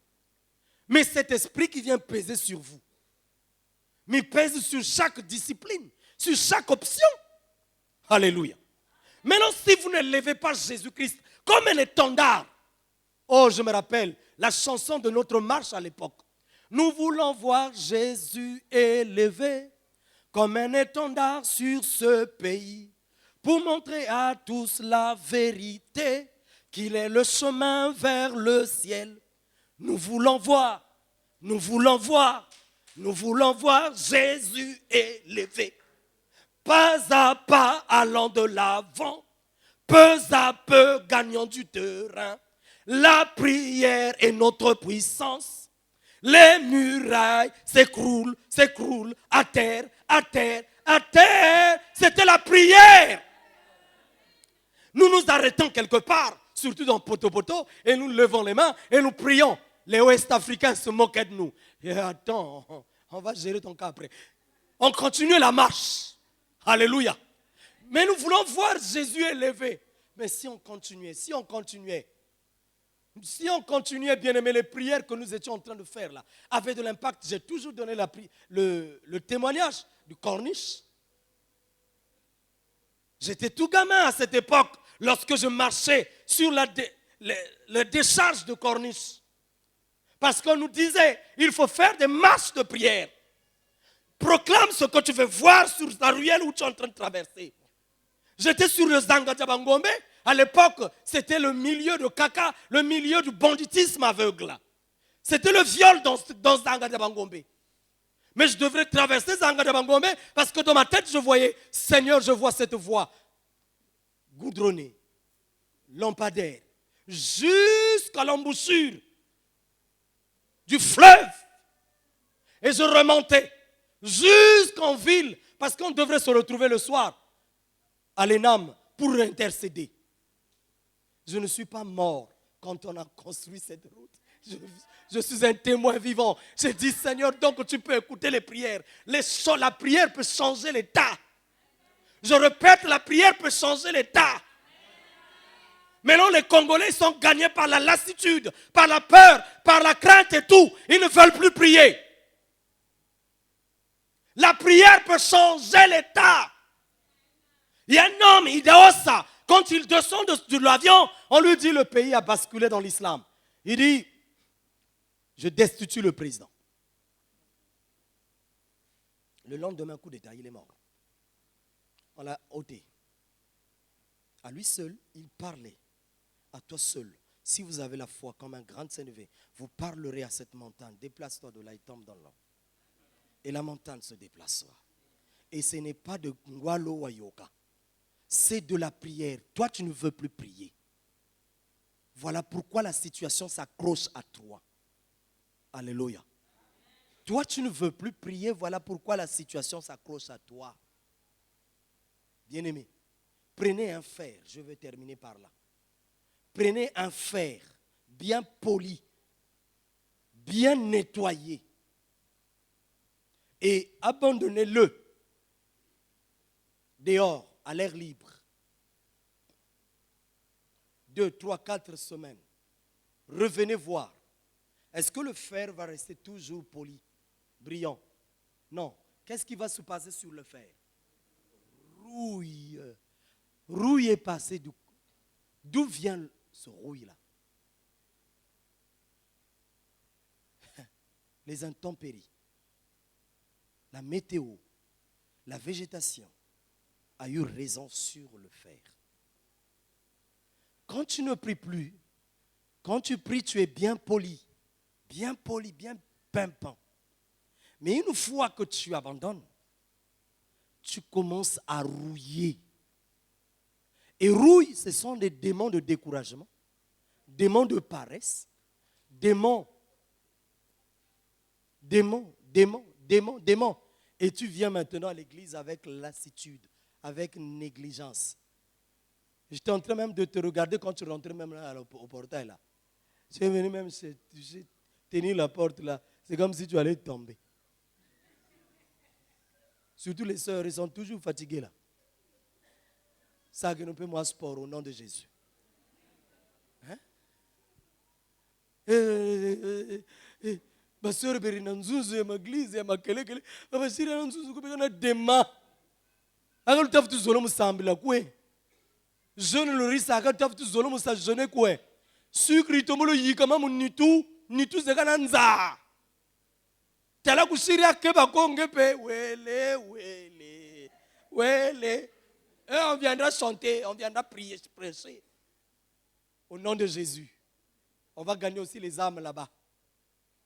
Mais cet esprit qui vient peser sur vous, mais pèse sur chaque discipline, sur chaque option. Alléluia. Maintenant, si vous ne levez pas Jésus-Christ comme un étendard, oh, je me rappelle la chanson de notre marche à l'époque. Nous voulons voir Jésus élevé comme un étendard sur ce pays pour montrer à tous la vérité qu'il est le chemin vers le ciel. Nous voulons voir, nous voulons voir, nous voulons voir Jésus élevé. Pas à pas allant de l'avant, peu à peu gagnant du terrain. La prière est notre puissance. Les murailles s'écroulent, s'écroulent, à terre, à terre, à terre. C'était la prière. Nous nous arrêtons quelque part, surtout dans Poto-Poto, et nous levons les mains et nous prions. Les Ouest-Africains se moquaient de nous. Et attends, on va gérer ton cas après. On continue la marche. Alléluia. Mais nous voulons voir Jésus élevé. Mais si on continuait, bien aimé, les prières que nous étions en train de faire là, avaient de l'impact. J'ai toujours donné le témoignage du Corniche. J'étais tout gamin à cette époque lorsque je marchais sur la décharge de Corniche. Parce qu'on nous disait, il faut faire des marches de prière. Proclame ce que tu veux voir sur la ruelle où tu es en train de traverser. J'étais sur le Zangadjabangombe. À l'époque, c'était le milieu de caca, le milieu du banditisme aveugle. C'était le viol dans Zangadjabangombe. Mais je devrais traverser Zangadjabangombe parce que dans ma tête, je voyais, Seigneur, je vois cette voie goudronnée, lampadaire, jusqu'à l'embouchure du fleuve Et je remontais jusqu'en ville, parce qu'on devrait se retrouver le soir à l'ENAM pour intercéder. Je ne suis pas mort quand on a construit cette route. Je suis un témoin vivant. J'ai dit, Seigneur, donc tu peux écouter les prières. La prière peut changer l'état. Je répète, la prière peut changer l'état. Maintenant, les Congolais sont gagnés par la lassitude, par la peur, par la crainte et tout. Ils ne veulent plus prier. La prière peut changer l'état. Il y a un homme, Idaosa, quand il descend de l'avion, on lui dit le pays a basculé dans l'islam. Il dit, je destitue le président. Le lendemain, coup d'État, il est mort. On l'a ôté. À lui seul, il parlait. À toi seul, si vous avez la foi comme un grand Sénévé, vous parlerez à cette montagne. Déplace-toi de là et tombe dans l'eau. Et la montagne se déplacera. Et ce n'est pas de Ngwalo Wayoka. C'est de la prière. Toi, tu ne veux plus prier. Voilà pourquoi la situation s'accroche à toi. Alléluia. Toi, tu ne veux plus prier. Voilà pourquoi la situation s'accroche à toi. Bien-aimé, prenez un fer. Je vais terminer par là. Prenez un fer bien poli, bien nettoyé et abandonnez-le dehors, à l'air libre. 2, 3, 4 semaines. Revenez voir. Est-ce que le fer va rester toujours poli, brillant? Non. Qu'est-ce qui va se passer sur le fer? Rouille. Rouille est passé. D'où vient ce rouille-là? Les intempéries, la météo, la végétation a eu raison sur le fer. Quand tu ne pries plus, quand tu pries, tu es bien poli, bien pimpant. Mais une fois que tu abandonnes, tu commences à rouiller. Et rouille, ce sont des démons de découragement, démons de paresse, démons. Et tu viens maintenant à l'église avec lassitude, avec négligence. J'étais en train même de te regarder quand tu rentrais même là au portail là. Tu es venu même tenir la porte là. C'est comme si tu allais tomber. Surtout les sœurs, elles sont toujours fatiguées là. Ça que nous peut moi sport au nom de Jésus. Hein? Ma soeur Berina Nzunzu, ma église, ma kelekele, ma sira Nzunzu, comme dema. Alors tu as tout zolo musambila quoi? Je ne le risque à quand tu as tout zolo musajone quoi? Sucre tomolo yikama munitu c'est kananza. Tala kusiria keba kongepe wele. Et on viendra chanter, on viendra prier, prêcher. Au nom de Jésus. On va gagner aussi les âmes là-bas.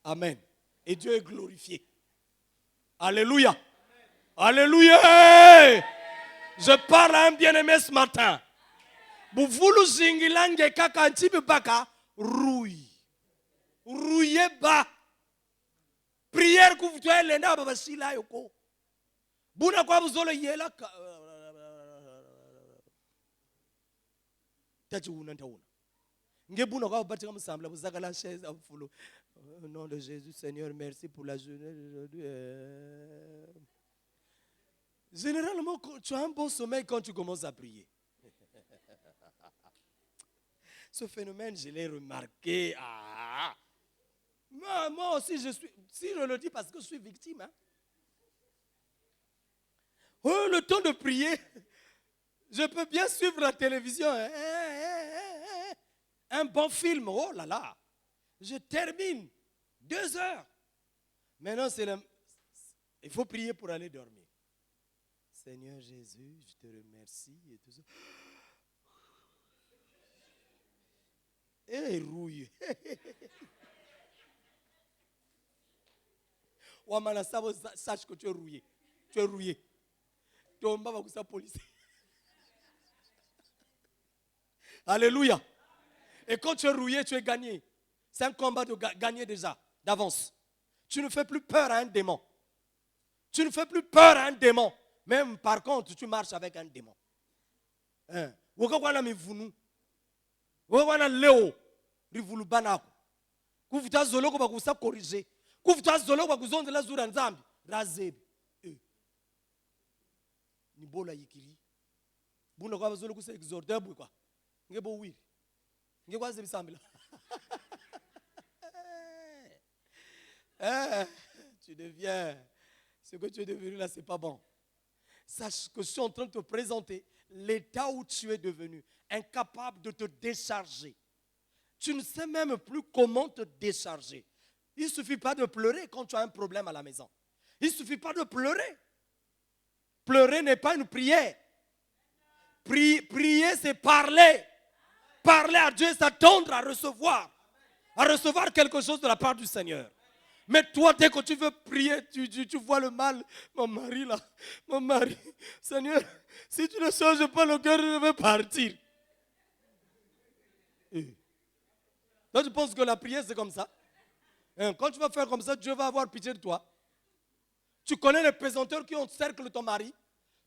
Amen. Et Dieu est glorifié. Alléluia. Amen. Alléluia. Je parle à un bien-aimé ce matin. Bouvulu zingilange kaka ntibi baka rouille. Rouillez bas. Prière que vous devez l'aider baba sila yoko. Buna kwa buzolo yela. Au nom de Jésus, Seigneur, merci pour la journée d'aujourd'hui. Généralement, tu as un bon sommeil quand tu commences à prier. Ce phénomène, je l'ai remarqué. Moi aussi, si je le dis parce que je suis victime. Hein. Oh, le temps de prier. Je peux bien suivre la télévision. Un bon film. Oh là là. Je termine. 2 heures. Maintenant, il faut prier pour aller dormir. Seigneur Jésus, je te remercie. Et tout ça. Et rouille. Ouamana, sache que tu es rouillé. Tu es rouillé. Tu es va sa police. Alléluia. Et quand tu es rouillé, tu es gagné. C'est un combat de gagner déjà, d'avance. Tu ne fais plus peur à un démon. Tu ne fais plus peur à un démon. Même par contre, tu marches avec un démon. Wakakwana mivunu. Wakakwana leo. Rivulu banako. Kufuta zoloko bakusa corriger. Kufuta zoloko bakuzonzela zura nzambi. Razebi. Ni bola yikiri. Buna kwa bazolo kusa exhorter bwe kwa. Ngebo wiri. Ngekwazi bisambila. Tu deviens ce que tu es devenu là, c'est pas bon. Sache que je suis en train de te présenter l'état où tu es devenu, incapable de te décharger. Tu ne sais même plus comment te décharger. Il ne suffit pas de pleurer quand tu as un problème à la maison. Il ne suffit pas de pleurer. Pleurer n'est pas une prière. Prier, c'est parler. Parler à Dieu, s'attendre à recevoir quelque chose de la part du Seigneur. Mais toi, dès que tu veux prier, tu vois le mal. Mon mari là, mon mari, Seigneur, si tu ne changes pas le cœur, je vais partir. Toi, tu penses que la prière, c'est comme ça? Quand tu vas faire comme ça, Dieu va avoir pitié de toi. Tu connais les pesanteurs qui encerclent ton mari.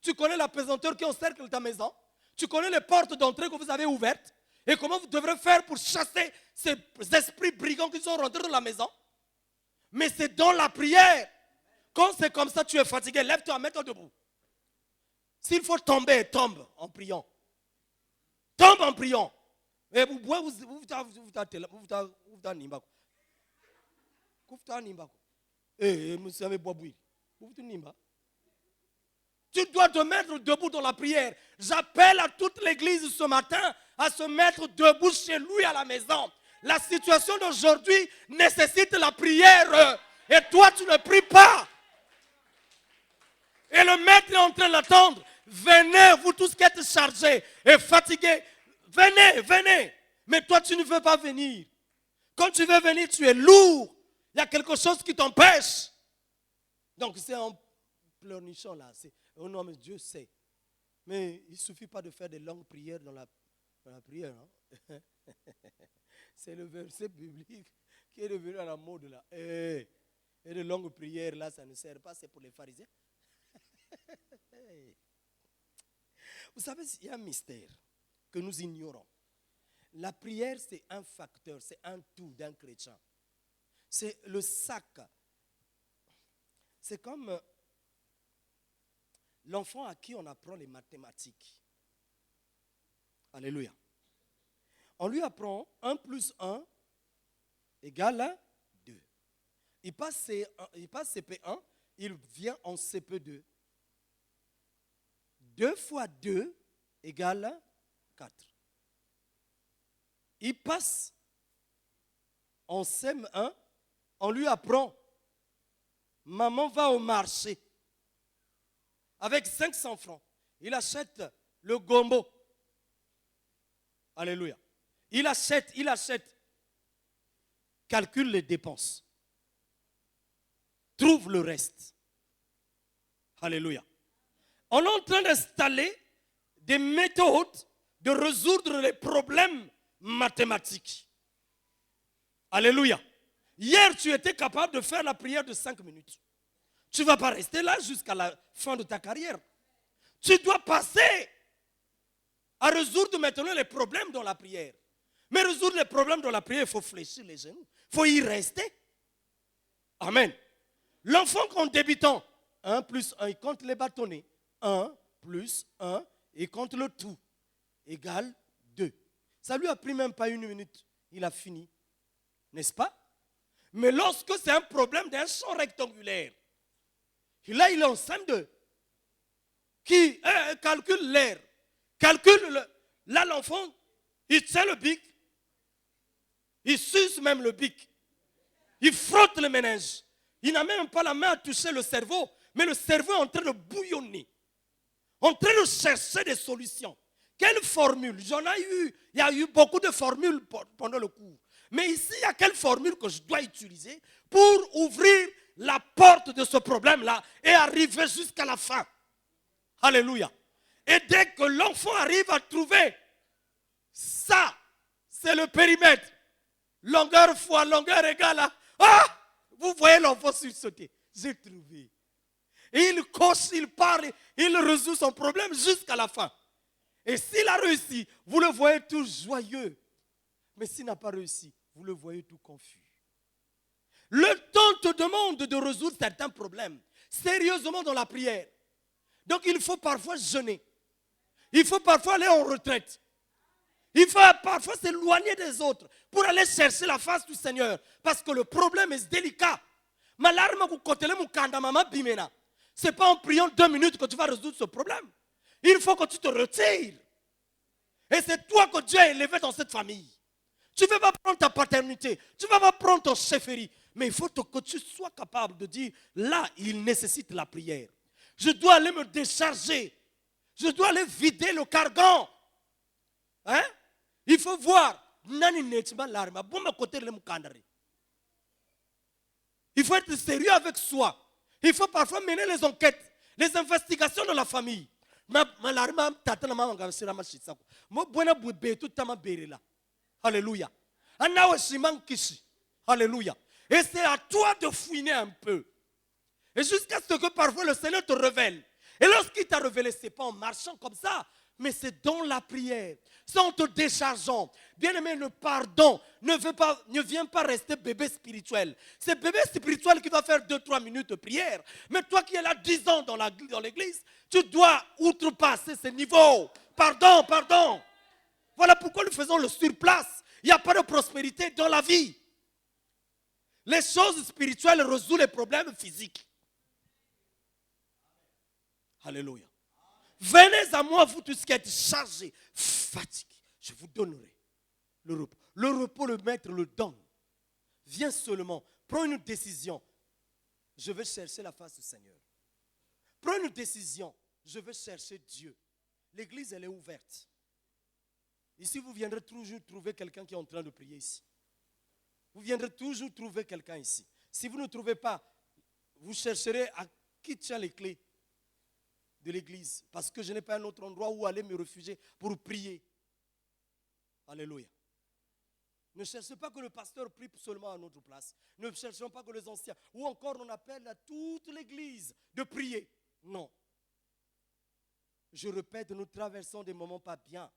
Tu connais la pesanteur qui encercle ta maison. Tu connais les portes d'entrée que vous avez ouvertes. Et comment vous devrez faire pour chasser ces esprits brigands qui sont rentrés dans la maison. Mais c'est dans la prière. Quand c'est comme ça, tu es fatigué, lève-toi, mets-toi debout. S'il faut tomber, tombe en priant. Tombe en priant. Et vous tu dois te mettre debout dans la prière. J'appelle à toute l'église ce matin à se mettre debout chez lui à la maison. La situation d'aujourd'hui nécessite la prière. Et toi, tu ne pries pas. Et le maître est en train d'attendre. Venez, vous tous qui êtes chargés et fatigués. Venez, venez. Mais toi, tu ne veux pas venir. Quand tu veux venir, tu es lourd. Il y a quelque chose qui t'empêche. Donc, c'est en pleurnichant là. Oh non, mais Dieu sait. Mais il ne suffit pas de faire des longues prières dans la prière. Hein? C'est le verset biblique qui est devenu à la mode là. Et de longues prières là, ça ne sert pas, c'est pour les pharisiens. Vous savez, il y a un mystère que nous ignorons. La prière, c'est un facteur, c'est un tout d'un chrétien. C'est le sac. C'est comme l'enfant à qui on apprend les mathématiques. Alléluia. On lui apprend 1 plus 1 égale à 2. Il passe CP1, il vient en CP2. 2 fois 2 égale 4. Il passe en CM1, on lui apprend. Maman va au marché avec 500 francs. Il achète le gombo. Alléluia. Il achète. Calcule les dépenses. Trouve le reste. Alléluia. On est en train d'installer des méthodes de résoudre les problèmes mathématiques. Alléluia. Hier, tu étais capable de faire la prière de 5 minutes. Tu ne vas pas rester là jusqu'à la fin de ta carrière. Tu dois passer à résoudre maintenant les problèmes dans la prière. Mais résoudre les problèmes dans la prière, il faut fléchir les genoux. Il faut y rester. Amen. L'enfant compte débutant. 1 plus 1, il compte les bâtonnets. 1 plus 1, il compte le tout. Égale 2. Ça lui a pris même pas 1 minute. Il a fini. N'est-ce pas? Mais lorsque c'est un problème d'un champ rectangulaire, là il est en CM2, qui calcule l'air, là l'enfant, il tient le bic, il suce même le bic, il frotte le méninge, il n'a même pas la main à toucher le cerveau, mais le cerveau est en train de bouillonner, en train de chercher des solutions. Quelle formule? Il y a eu beaucoup de formules pendant le cours. Mais ici, il y a quelle formule que je dois utiliser pour ouvrir la porte de ce problème-là et arriver jusqu'à la fin? Alléluia. Et dès que l'enfant arrive à trouver ça, c'est le périmètre. Longueur fois longueur égale à... Vous voyez l'enfant sursauter. J'ai trouvé. Et il coche, il parle, il résout son problème jusqu'à la fin. Et s'il a réussi, vous le voyez tout joyeux. Mais s'il n'a pas réussi, vous le voyez tout confus. Le temps te demande de résoudre certains problèmes sérieusement dans la prière. Donc il faut parfois jeûner. Il faut parfois aller en retraite. Il faut parfois s'éloigner des autres pour aller chercher la face du Seigneur. Parce que le problème est délicat. Ce n'est pas en priant 2 minutes que tu vas résoudre ce problème. Il faut que tu te retires. Et c'est toi que Dieu a élevé dans cette famille. Tu ne vas pas prendre ta paternité. Tu ne vas pas prendre ton chefferie. Mais il faut que tu sois capable de dire, là, il nécessite la prière. Je dois aller me décharger. Je dois aller vider le cargan. Hein? Il faut voir. Il faut être sérieux avec soi. Il faut parfois mener les enquêtes, les investigations de la famille. Alléluia. Alléluia. Et c'est à toi de fouiner un peu. Et jusqu'à ce que parfois le Seigneur te révèle. Et lorsqu'il t'a révélé, ce n'est pas en marchant comme ça, mais c'est dans la prière. C'est en te déchargeant. Bien-aimé, le pardon ne vient pas rester bébé spirituel. C'est bébé spirituel qui va faire 2-3 minutes de prière. Mais toi qui es là 10 ans dans l'église, tu dois outrepasser ce niveau. Pardon, pardon. Voilà pourquoi nous faisons le surplace. Il n'y a pas de prospérité dans la vie. Les choses spirituelles résolvent les problèmes physiques. Alléluia. Venez à moi, vous tous qui êtes chargés, fatigués. Je vous donnerai le repos. Le repos, le maître le donne. Viens seulement, prends une décision. Je vais chercher la face du Seigneur. Prends une décision. Je vais chercher Dieu. L'église, elle est ouverte. Ici, vous viendrez toujours trouver quelqu'un qui est en train de prier ici. Vous viendrez toujours trouver quelqu'un ici. Si vous ne trouvez pas, vous chercherez à qui tient les clés de l'église. Parce que je n'ai pas un autre endroit où aller me réfugier pour prier. Alléluia. Ne cherchez pas que le pasteur prie seulement à notre place. Ne cherchons pas que les anciens, ou encore on appelle à toute l'église de prier. Non. Je répète, nous traversons des moments pas bien.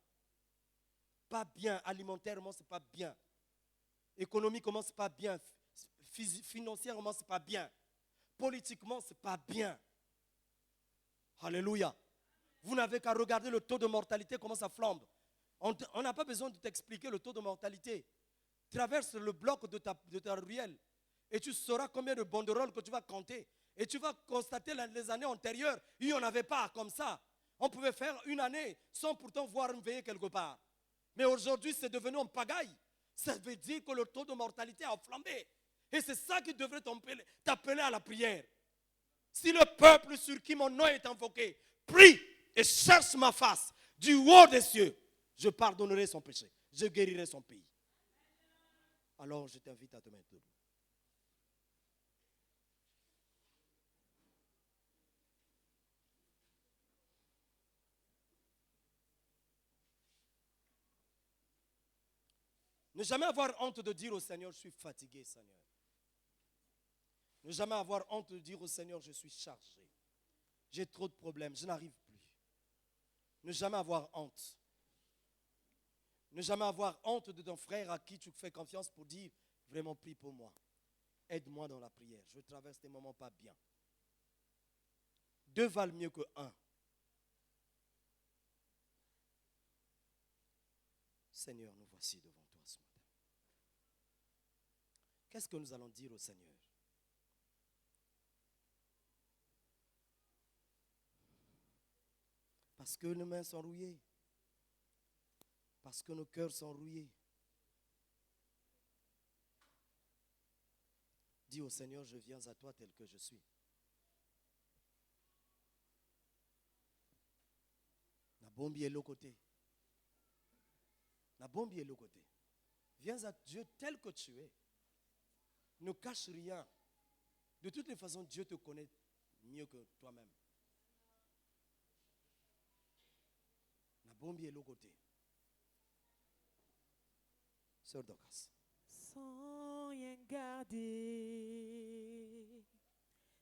Pas bien. Alimentairement, ce n'est pas bien. Économiquement, ce n'est pas bien. Financièrement, ce n'est pas bien. Politiquement, ce n'est pas bien. Alléluia. Vous n'avez qu'à regarder le taux de mortalité, comment ça flambe. On n'a pas besoin de t'expliquer le taux de mortalité. Traverse le bloc de ta ruelle et tu sauras combien de banderoles que tu vas compter. Et tu vas constater les années antérieures, il n'y en avait pas comme ça. On pouvait faire une année sans pourtant voir une veillée quelque part. Mais aujourd'hui, c'est devenu en pagaille. Ça veut dire que le taux de mortalité a flambé. Et c'est ça qui devrait t'appeler à la prière. Si le peuple sur qui mon nom est invoqué prie et cherche ma face du haut des cieux, je pardonnerai son péché, je guérirai son pays. Alors je t'invite à te mettre debout. Ne jamais avoir honte de dire au Seigneur, je suis fatigué, Seigneur. Ne jamais avoir honte de dire au Seigneur, je suis chargé. J'ai trop de problèmes, je n'arrive plus. Ne jamais avoir honte. Ne jamais avoir honte de ton frère à qui tu fais confiance pour dire, vraiment prie pour moi. Aide-moi dans la prière, je traverse des moments pas bien. 2 valent mieux que 1. Seigneur, nous voici devant toi ce matin. Qu'est-ce que nous allons dire au Seigneur? Parce que nos mains sont rouillées. Parce que nos cœurs sont rouillés. Dis au Seigneur, je viens à toi tel que je suis. La bombe est l'autre côté. La bombe est l'autre côté. Viens à Dieu tel que tu es. Ne cache rien. De toutes les façons, Dieu te connaît mieux que toi-même. La bombe est l'autre côté. Sœur Dorcas, Sans rien garder,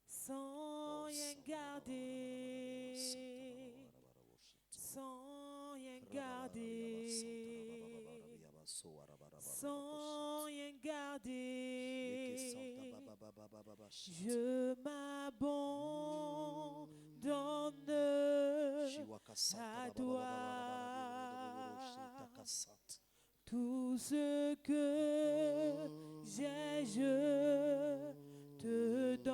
sans rien garder, sans rien garder, sans rien garder, je m'abandonne à toi. Tout ce que j'ai, je te donne,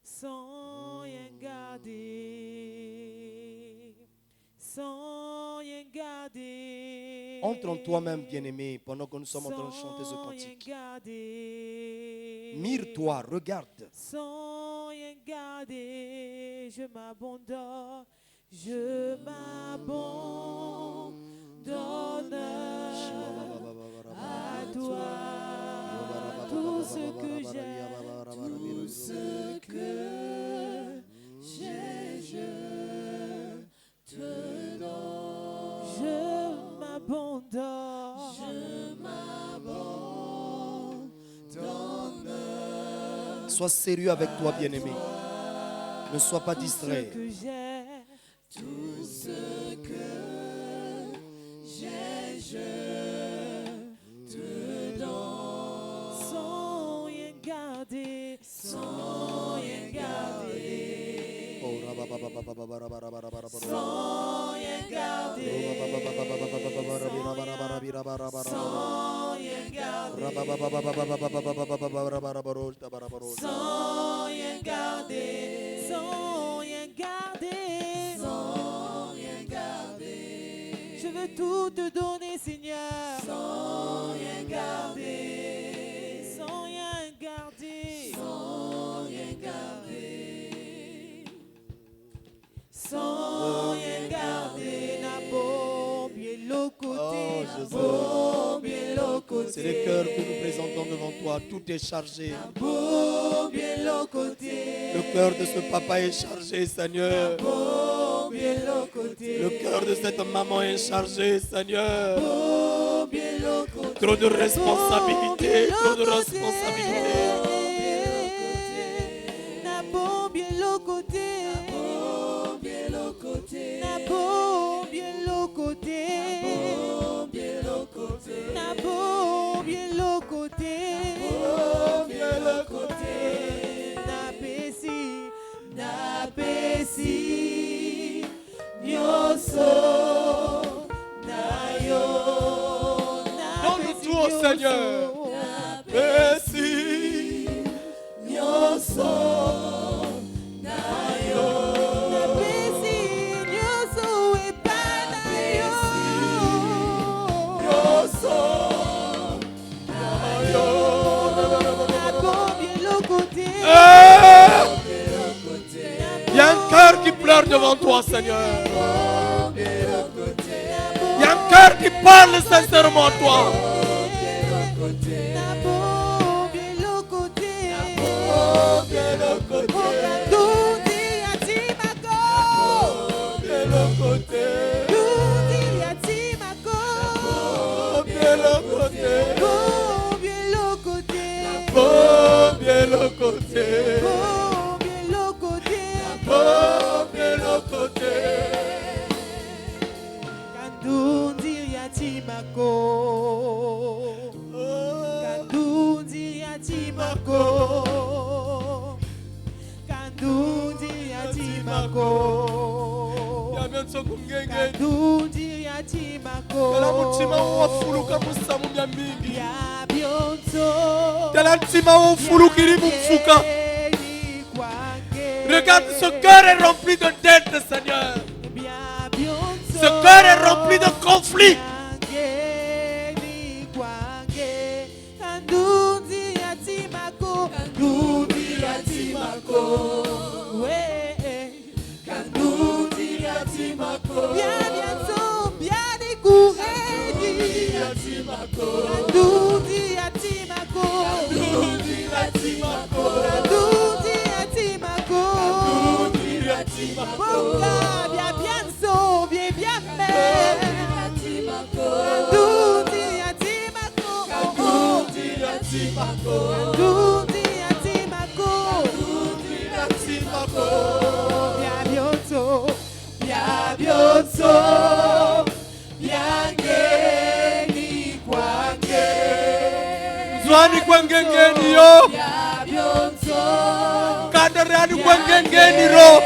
sans rien garder, sans rien garder. Entre en toi-même, bien-aimé, pendant que nous sommes en train de chanter ce cantique. Mire-toi, regarde. Sans rien garder, je m'abandonne. Je m'abandonne à toi. Tout ce que j'ai, tout ce que j'ai, je te donne. Je m'abandonne. Je m'abandonne. Sois sérieux avec toi, bien-aimé. Ne sois pas distrait. Tout ce que j'ai, je te donne. Sans rien garder, sans rien garder. Sans rien garder. Sans rien garder. Sans rien garder. Sans rien garder. Je veux tout te donner, Seigneur. Sans rien garder. Sans rien garder. Sans rien garder. Sans rien garder. Nabo, bien le côté. Nabo, bien le côté. C'est le cœur que nous présentons devant toi. Tout est chargé. Nabo, bien le côté. Le cœur de ce papa est chargé, Seigneur. Nabo, bien le côté. Le cœur de cette maman est chargé, Seigneur. Nabo, bien le côté. Trop de responsabilités, trop de responsabilités. Nabo, bien le côté. Nabo, bien le côté. Nabo, bien le côté. Nabo, bien le côté. Nabo, bien le côté. Nabo, bien le côté. Napesi, napesi, nyoso, nayo. Donne-nous tout au Seigneur. Merci. Nyoso, nayo. Napesi, nyoso, epanayo. Nyoso, nayo. Nabo, bien le côté. Il y a un cœur qui pleure devant toi, Seigneur. Il y a un cœur qui parle sincèrement à toi. Bien le côté. Kandundi yatimako. Kandundi yatimako. Kandundi yatimako. Kandundi yatimako. Tala mutima wafuluka musamu bya mingi. Ya bionzo. Tala mutima wafulukiri mumfuka. Regarde, ce cœur est rempli de dettes, Seigneur. Ce cœur est rempli de conflits. Bien, bien, bien, bien, Zwani kwa ngengeni yo. Kandarani kwa ngengeni ro.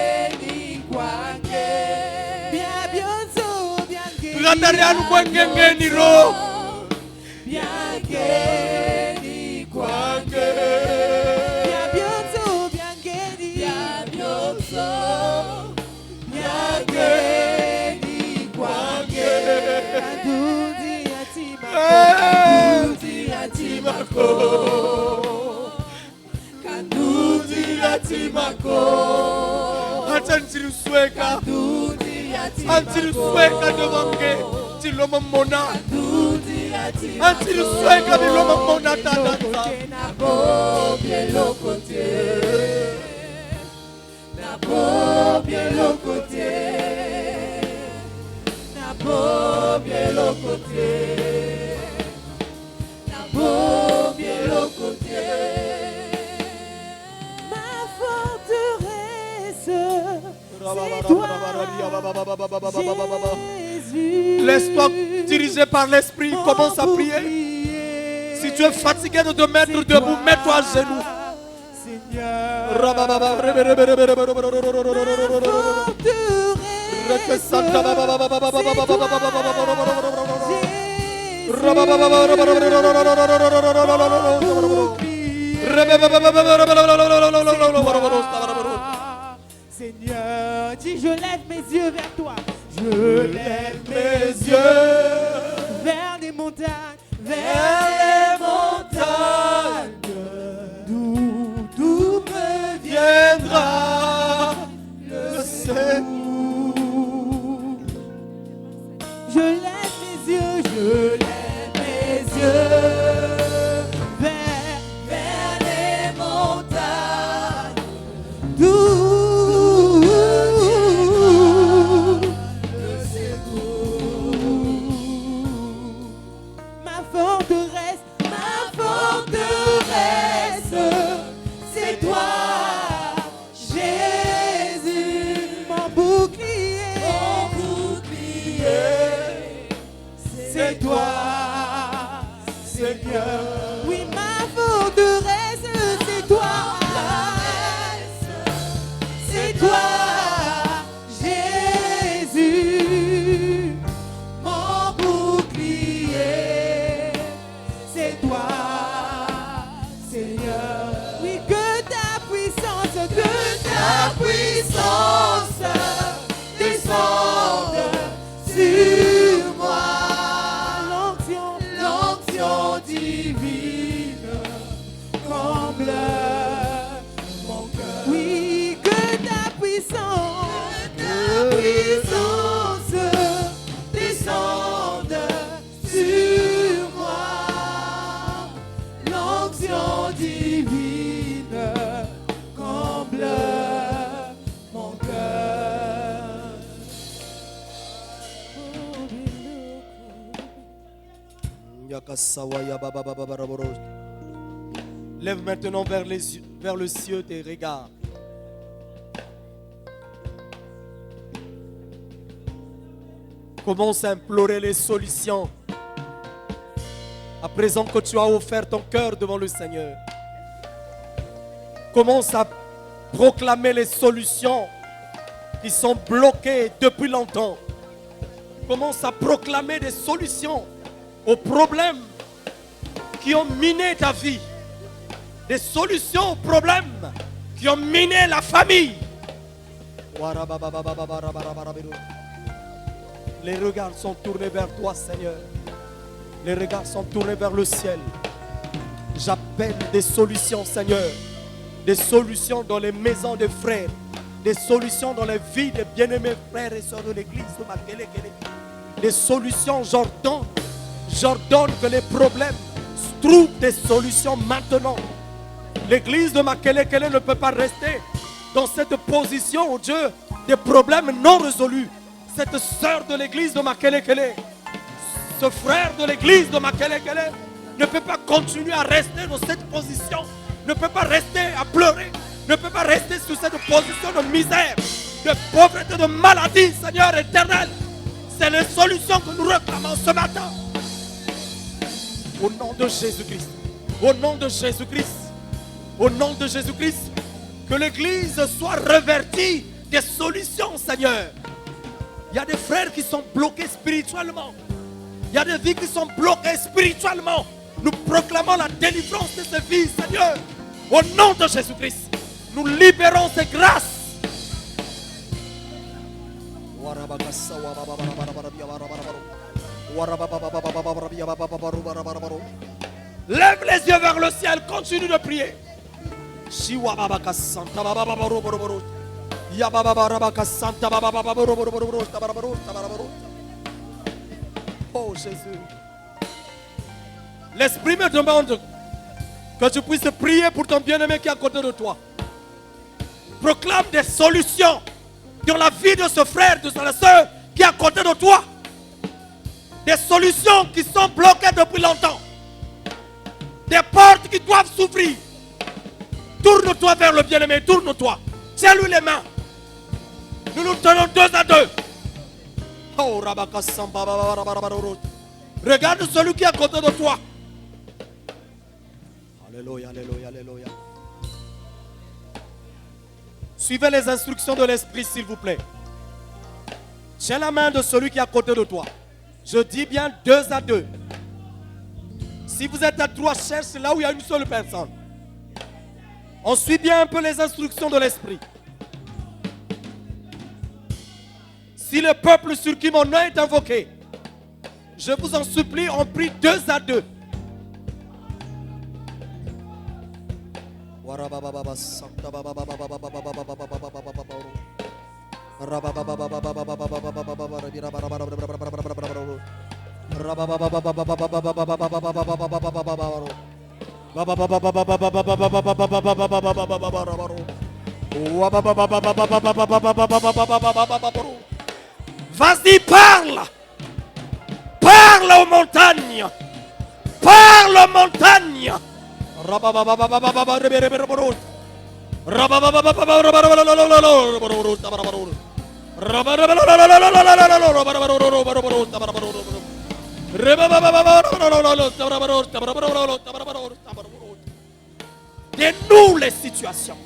Kandarani kwa ngengeni ro. Antilusweka devange tiloma mona. Antilusweka diloma mona tata. Ma forteresse, c'est toi, Jésus. Laisse-toi diriger par l'esprit. Commence à prier. Si tu es fatigué de te mettre debout, mets-toi à genoux. Seigneur, dis je lève mes yeux vers toi. Je lève mes yeux Vers les montagnes, vers les montagnes. d'où me Viendra le secours. Je lève mes yeux vers les montagnes. D'où le secours. Ma forteresse, c'est toi, Jésus, mon bouclier, c'est toi, Seigneur. Oui, ma forteresse, c'est toi, Jésus, mon bouclier, c'est toi, Seigneur. Oui, que ta puissance descende sur moi. L'onction divine comble mon cœur. Oui, que ta puissance descende sur moi. L'onction divine comble mon cœur. Lève maintenant vers le ciel tes regards. Commence à implorer les solutions. À présent que tu as offert ton cœur devant le Seigneur. Commence à proclamer les solutions qui sont bloquées depuis longtemps. Commence à proclamer des solutions aux problèmes qui ont miné ta vie. Des solutions aux problèmes qui ont miné la famille. Les regards sont tournés vers toi, Seigneur. Les regards sont tournés vers le ciel. J'appelle des solutions, Seigneur. Des solutions dans les maisons des frères. Des solutions dans les vies des bien-aimés frères et sœurs de l'église de Makelekele. Des solutions, j'ordonne que les problèmes trouvent des solutions maintenant. L'église de Makelekele ne peut pas rester dans cette position, oh Dieu, des problèmes non résolus. Cette sœur de l'église de Makelekele, ce frère de l'église de Makelekele ne peut pas continuer à rester dans cette position, ne peut pas rester à pleurer, ne peut pas rester sur cette position de misère, de pauvreté, de maladie, Seigneur éternel. C'est les solutions que nous réclamons ce matin. Au nom de Jésus-Christ, au nom de Jésus-Christ, au nom de Jésus-Christ, que l'Église soit revêtie des solutions, Seigneur. Il y a des frères qui sont bloqués spirituellement. Il y a des vies qui sont bloquées spirituellement. Nous proclamons la délivrance de ces vies, Seigneur. Au nom de Jésus-Christ, nous libérons ces grâces. Lève les yeux vers le ciel, continue de prier. Oh Jésus. L'Esprit me demande que tu puisses prier pour ton bien-aimé qui est à côté de toi. Proclame des solutions dans la vie de ce frère, de sa soeur qui est à côté de toi. Des solutions qui sont bloquées depuis longtemps. Des portes qui doivent s'ouvrir. Tourne-toi vers le bien-aimé, tourne-toi. Tiens-lui les mains. Nous nous tenons 2 à 2. Oh, regarde celui qui est à côté de toi. Alléluia, alléluia, alléluia. Suivez les instructions de l'Esprit, s'il vous plaît. Tiens la main de celui qui est à côté de toi. Je dis bien 2 à 2. Si vous êtes à 3, cherche là où il y a une seule personne. On suit bien un peu les instructions de l'Esprit. Si le peuple sur qui mon nom est invoqué, je vous en supplie, on prie 2 à 2. Vas-y, parle. Parle aux montagnes. Parle aux montagnes. Dénoue les situations.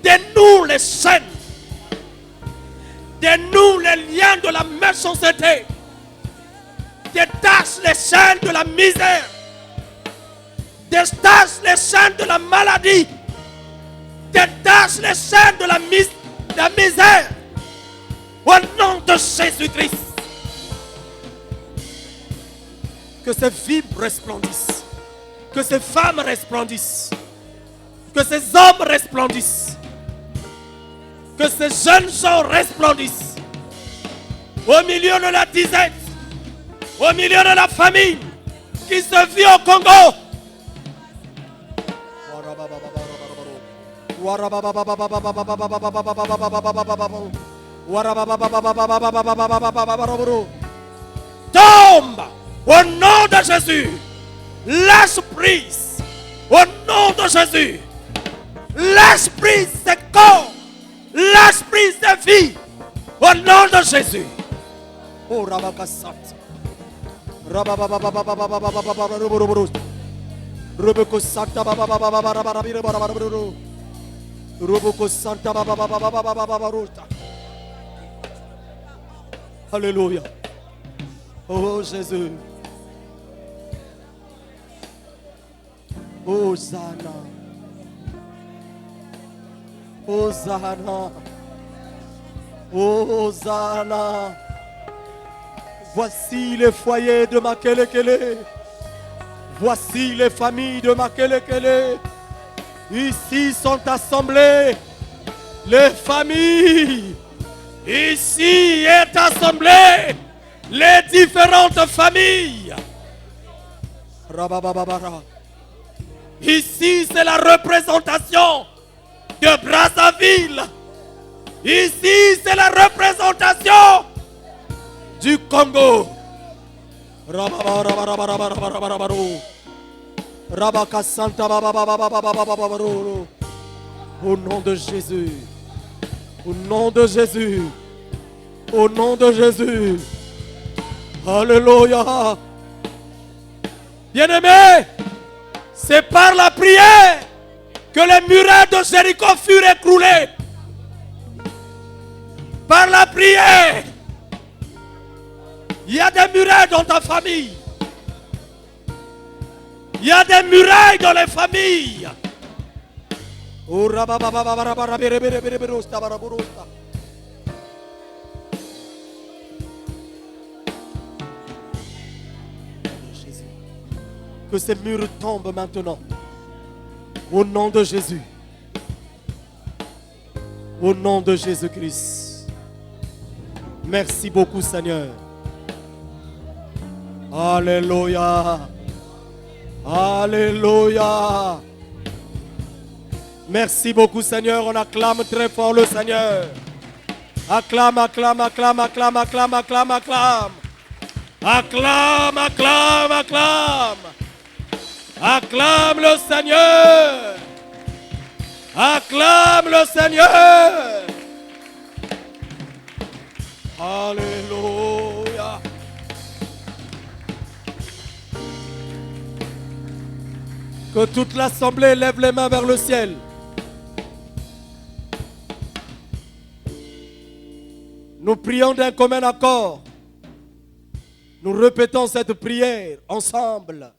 Dénoue les chaînes. Dénoue les liens de la méchanceté. Détache les chaînes de la misère. Détache les chaînes de la maladie. Détache les chaînes de la misère. Au nom de Jésus-Christ. Que ces vies resplendissent. Que ces femmes resplendissent. Que ces hommes resplendissent. Que ces jeunes gens resplendissent. Au milieu de la disette. Au milieu de la famine qui se vit au Congo. Tombe au nom de Jésus. Lâche prise au nom de Jésus. Lâche prise ses corps. Lâche prise ses vies au nom de Jésus. Oh Rabakasat. Rebeko Santa Baba Baba Rebeko Santa Baba Baba. Alléluia. Oh Jésus. Hosanna. Hosanna. Hosanna. Voici les foyers de Makelekele. Voici les familles de Makelekele. Ici sont assemblées les familles. Ici est assemblée les différentes familles. Rabababara. Ici c'est la représentation de Brazzaville. Ici c'est la représentation du Congo. Rabaka Santa Baba Baba Baba Baba Baba Baba. Au nom de Jésus. Au nom de Jésus. Au nom de Jésus. Alléluia. Bien-aimés, c'est par la prière que les murailles de Jéricho furent écroulées. Par la prière. Il y a des murailles dans ta famille. Il y a des murailles dans les familles. Que ces murs tombent maintenant. Au nom de Jésus. Au nom de Jésus-Christ. Merci beaucoup, Seigneur. Alléluia. Alléluia. Merci beaucoup, Seigneur. On acclame très fort le Seigneur. Acclame, acclame, acclame, acclame, acclame, acclame, acclame. Acclame, acclame, acclame. Acclame le Seigneur. Acclame le Seigneur. Alléluia. Que toute l'assemblée lève les mains vers le ciel. Nous prions d'un commun accord. Nous répétons cette prière ensemble.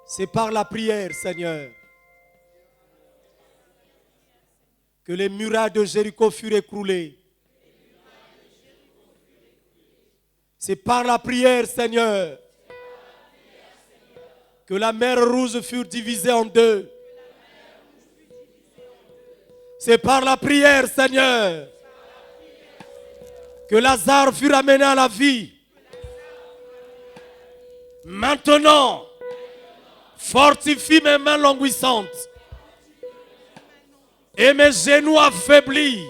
C'est par la prière, Seigneur, que les murailles de Jéricho furent écroulées. C'est par la prière, Seigneur, que la mer Rouge fut divisée en deux. C'est par la prière, Seigneur, que Lazare fut ramené à la vie. Maintenant, fortifie mes mains languissantes et mes genoux affaiblis.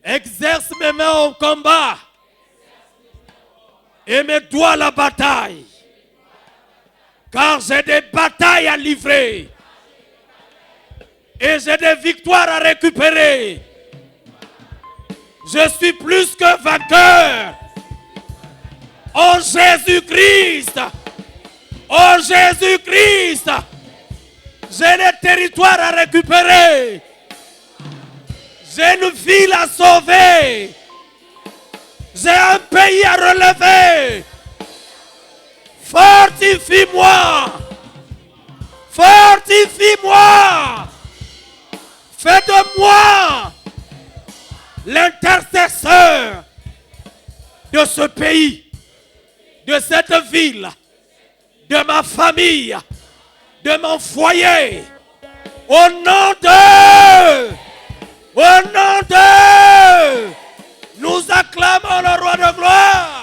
Exerce mes mains en combat et mes doigts à la bataille. Car j'ai des batailles à livrer et j'ai des victoires à récupérer. Je suis plus que vainqueur en Jésus-Christ. Oh Jésus-Christ, j'ai des territoires à récupérer. J'ai une ville à sauver. J'ai un pays à relever. Fortifie-moi. Fortifie-moi. Fais de moi l'intercesseur de ce pays, de cette ville, de ma famille, de mon foyer. Au nom de, nous acclamons le roi de gloire.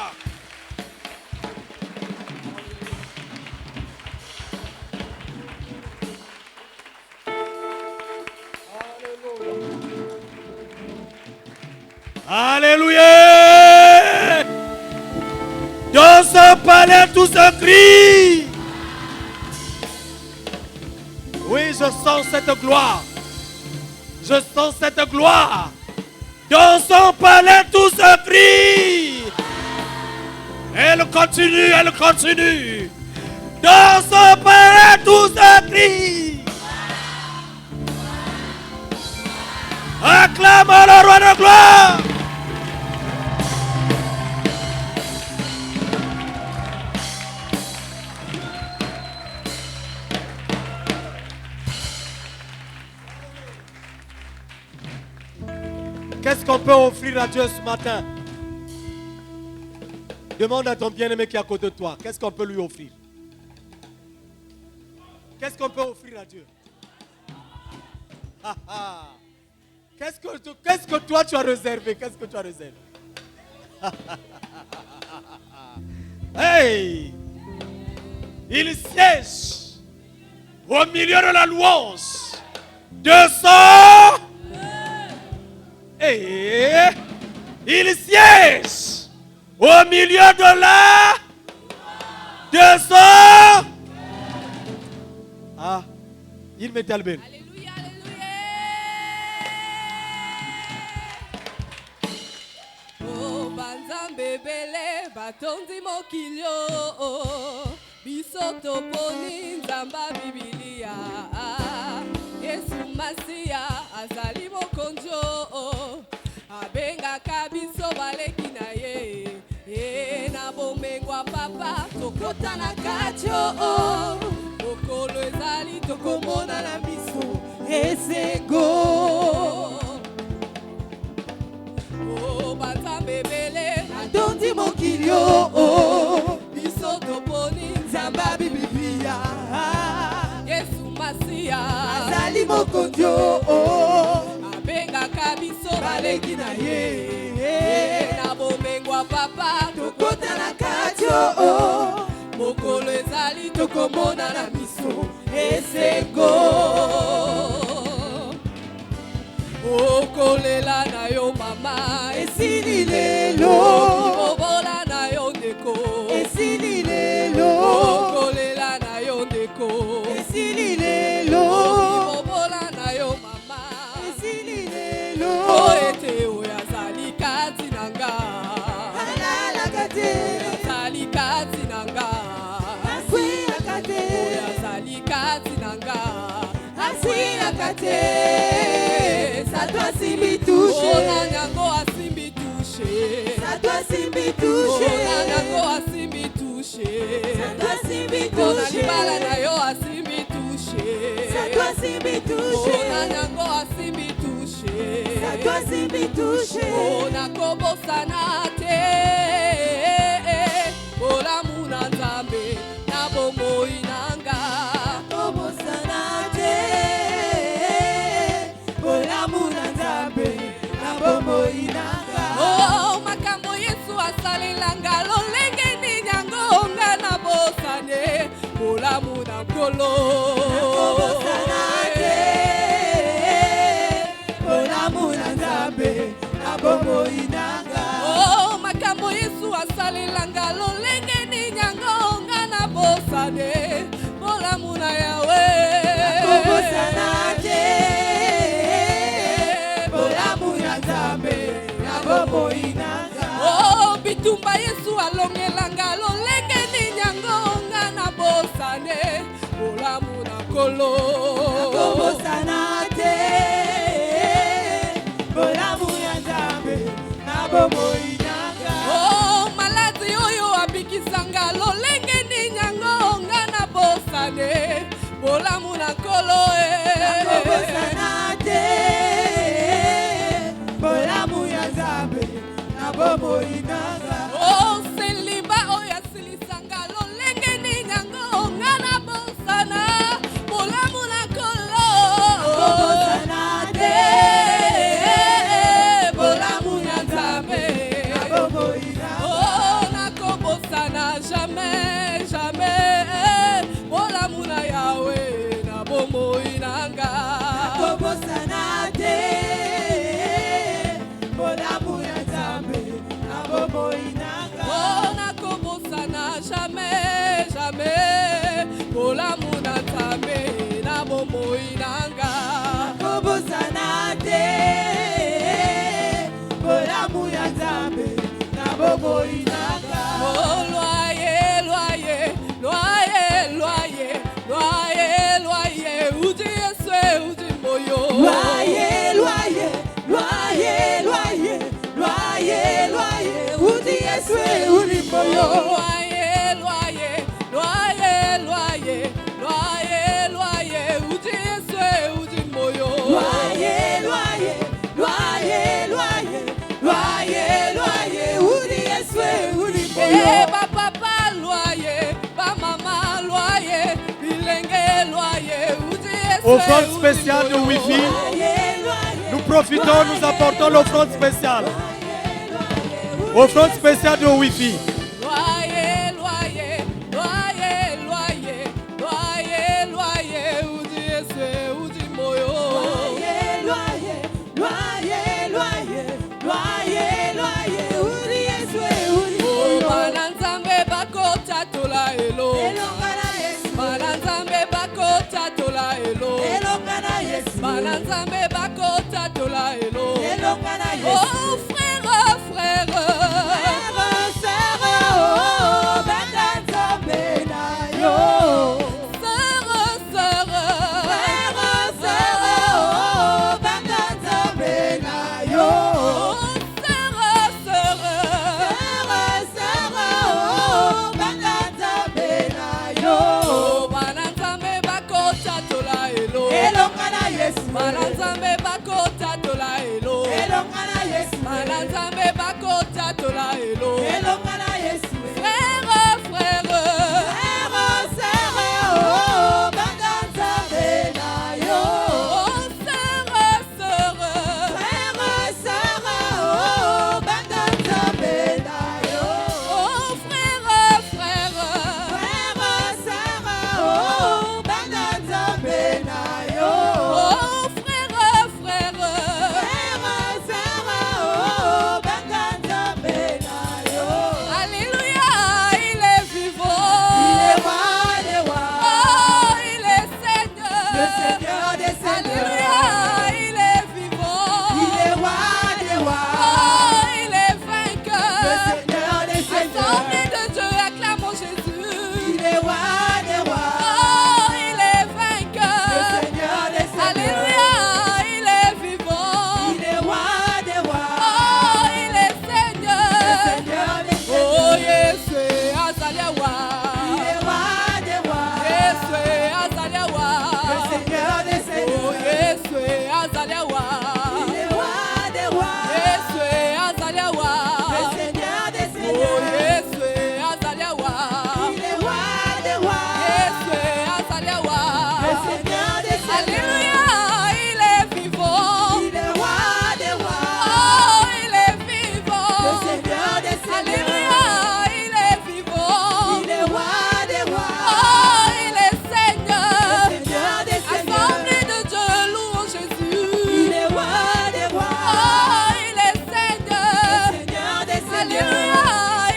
Alléluia. Dans ce palais, tout se crie. Oui, je sens cette gloire. Je sens cette gloire. Dans son palais, tout se crie. Elle continue, elle continue. Dans son palais, tout se crie. Acclamons le roi de gloire. Qu'est-ce qu'on peut offrir à Dieu ce matin? Demande à ton bien-aimé qui est à côté de toi. Qu'est-ce qu'on peut lui offrir? Qu'est-ce qu'on peut offrir à Dieu? Qu'est-ce que toi tu as réservé? Qu'est-ce que tu as réservé? Hey! Il siège au milieu de la louange de son... Et il siège au milieu de la Descends. Ah, il met Albin. Alléluia, alléluia. Oh, banzambe bele, batondi mokilio. Biso toponi nzamba Biblia. Yesu Masia azali mokonjo. Abenga kabiso baleki na ye. Na bomengwa papa tokota na kacho. Okolo ezali tokomona na miso esengo. Oh, banzambe bele atondi mokilio. Biso toponi nzamba Biblia. Yesu Masia azali mokonjo. Abenga kabiso baleki na ye. Na bomengwa papa tokota na kacho. Mokolo ezali tokomona na miso esengo. Okolela na yo mama esili lelo. Obola na yo ndeko esili lelo. Okolela na yo ndeko esili lelo. Obola na yo mama esili lelo. Oete oyazali kati nanga. Halala kate oyazali kati nanga. Aswila kate oyazali kati nanga. Aswila kate. Ça doit simbi toucher. Oh, nanyango asimbi toucher. Ça doit simbi toucher. Oh, nanyango asimbi toucher. Ça doit simbi toucher. Oh, nanibala na yo asimbi toucher. Ça doit simbi toucher. Oh, nanyango asimbi toucher. Ça doit simbi toucher. Oh, nakobosa na te. Ola muna nzambe na bombo inanga. Nakobosa na te. Oh, makambo Yesu asalelanga lolenge ni nyango nga na bosane. Olamu na nkolo nakobosana te. Olamu na nzambe na bombo inanga. Oh, makambo Yesu asalelanga lolenge ni nyango nga na bosane. Olamu na Yawe nakobosana te. Oh, bitumba Yesu alongelanga lolenge ni nyango nga na bosane. Olamu na nkolo nakobosana te. Olamu ya Nzambe na bombo inanga. Oh, maladi oyo abikisanga lolenge ni nyango nga na bosane. Olamu na nkolo nakobosana te. Olamu ya Nzambe na bombo inanga. Oh, seliba oya silisanga lolenge ni nyango nga na bosana. Olamu na nkolo nakobosana te. Olamu ya Nzambe na bombo inanga. Oh, nakobosana jamais, jamais. Olamu na Yawe na bombo inanga. Nakobosana te. Oh, nakobosana jamais, jamais. Olamu na Nzambe na bombo inanga. Nakobosana te. Olamu ya Nzambe na bombo inanga. Oh, loyer, loyer, loyer, loyer, loyer, loyer. Uji Yesu, uji moyo. Loyer, loyer, loyer, loyer, loyer, loyer. Uji Yesu, uji moyo. Loyer, loyer, loyer, loyer, loyer, loyer. Uji Yesu, uji moyo. Loyer, loyer, loyer, loyer, loyer, loyer. Uji Yesu, uji moyo. Eh, papa loyer, maman loyer, bilenge loyer. Uji Yesu. Offrande spéciale de Wi-Fi. Nous profitons, nous apportons l'offrande spéciale. Offrande spéciale de Wi-Fi. Loyer, loyer, loyer, loyer, loyer, loyer. Uji Yesu, uji moyo. Loyer, loyer, loyer, loyer, loyer, loyer. Uji Yesu, uji moyo. Oh, Bana Nzambe bakota tola elo. Bana Nzambe bakota tola elo. elonga na Yesu. Oh frère, frère. Frère, sœur, oh, banda Nzambe na yo. Sœur, sœur. Frère, sœur, oh, banda Nzambe na yo. Oh sœur, sœur. Frère, sœur, oh, banda Nzambe na yo. Oh Bana Nzambe bakota tola elo. Elonga na Yesu. Bana Nzambe bakota tola elo. Elonga na Yesu. Bana Nzambe bakota tola elo. Elonga na Yesu. Frère, frère. Frère, sœur, oh, banda Nzambe na yo. Oh sœur, sœur. Frère, sœur, oh, banda Nzambe na yo. Oh frère, frère. Frère, sœur, oh, banda Nzambe na yo. Oh frère, frère. Frère, sœur, oh, banda Nzambe na yo. Alléluia, il est vivant. Il est roi des rois, Oh, il est Seigneur. le Seigneur des seigneurs. Alléluia, il est vivant. Il est roi des rois, Oh, il est le vainqueur. Seigneur des seigneurs. Assemblée de Dieu, acclamons Jésus. Il est roi des rois, Oh, il est le vainqueur. Seigneur des seigneurs. Alléluia, il est vivant. Il est roi des rois, Oh, il est le Seigneur. Seigneur des Oh, seigneurs. Yesu, Azaliawa. Il est roi des rois, Yesu, le Azaliawa. Seigneur des Oh, seigneurs. Yesu, Azaliawa. Il est roi des rois, Yesu, Azaliawa. le Seigneur des Oh, seigneurs. Yesu, Azaliawa. Il est roi des rois, Yesu, Azaliawa. le Seigneur des seigneurs. Alléluia, il est vivant. Il est roi des rois, Oh, il est le vivant. Seigneur des seigneurs. Alléluia, il est vivant. Il est roi des rois, Oh, il est le Seigneur. Seigneur des seigneurs. Assemblée de Dieu, louons Jésus. Il est roi des rois, Oh, il est le Seigneur. Seigneur des seigneurs. Alléluia,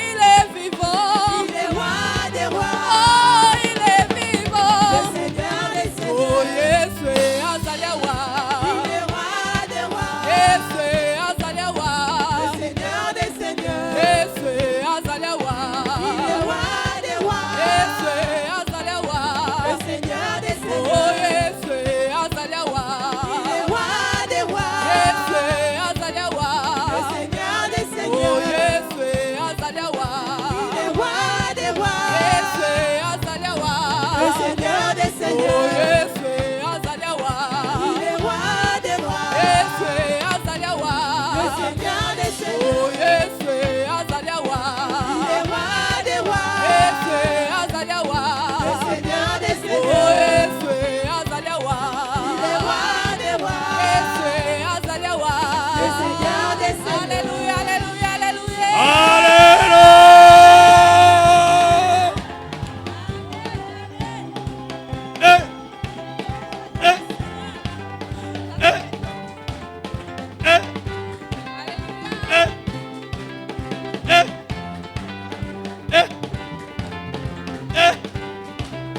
il est vivant. Il est roi des rois, Oh, il est le vivant. Seigneur des Oh, seigneurs. Yesu, Azaliawa. Il est roi des rois, Yesu, Azaliawa. le Seigneur des seigneurs. Yesu, Azaliawa. Il est roi des rois, Yesu, Azaliawa. le Seigneur des Oh, seigneurs. Yesu, Azaliawa. Il est roi des rois, Yesu, Azaliawa. le Seigneur des Oh, seigneurs. Yesu, Azaliawa. Il est roi des rois, Yesu, Azaliawa. le Seigneur des Oh, seigneurs. Yesu, Azaliawa. Il est roi des rois, Yesu, Azaliawa. le Seigneur des Oh, seigneurs. Yesu, Azaliawa. Il est roi des rois, Yesu, Azaliawa. le Seigneur des Oh, seigneurs. Yesu, Azaliawa. Il est roi des rois, Yesu, Azaliawa. le Seigneur des seigneurs. Alléluia, alléluia, alléluia. Alléluia.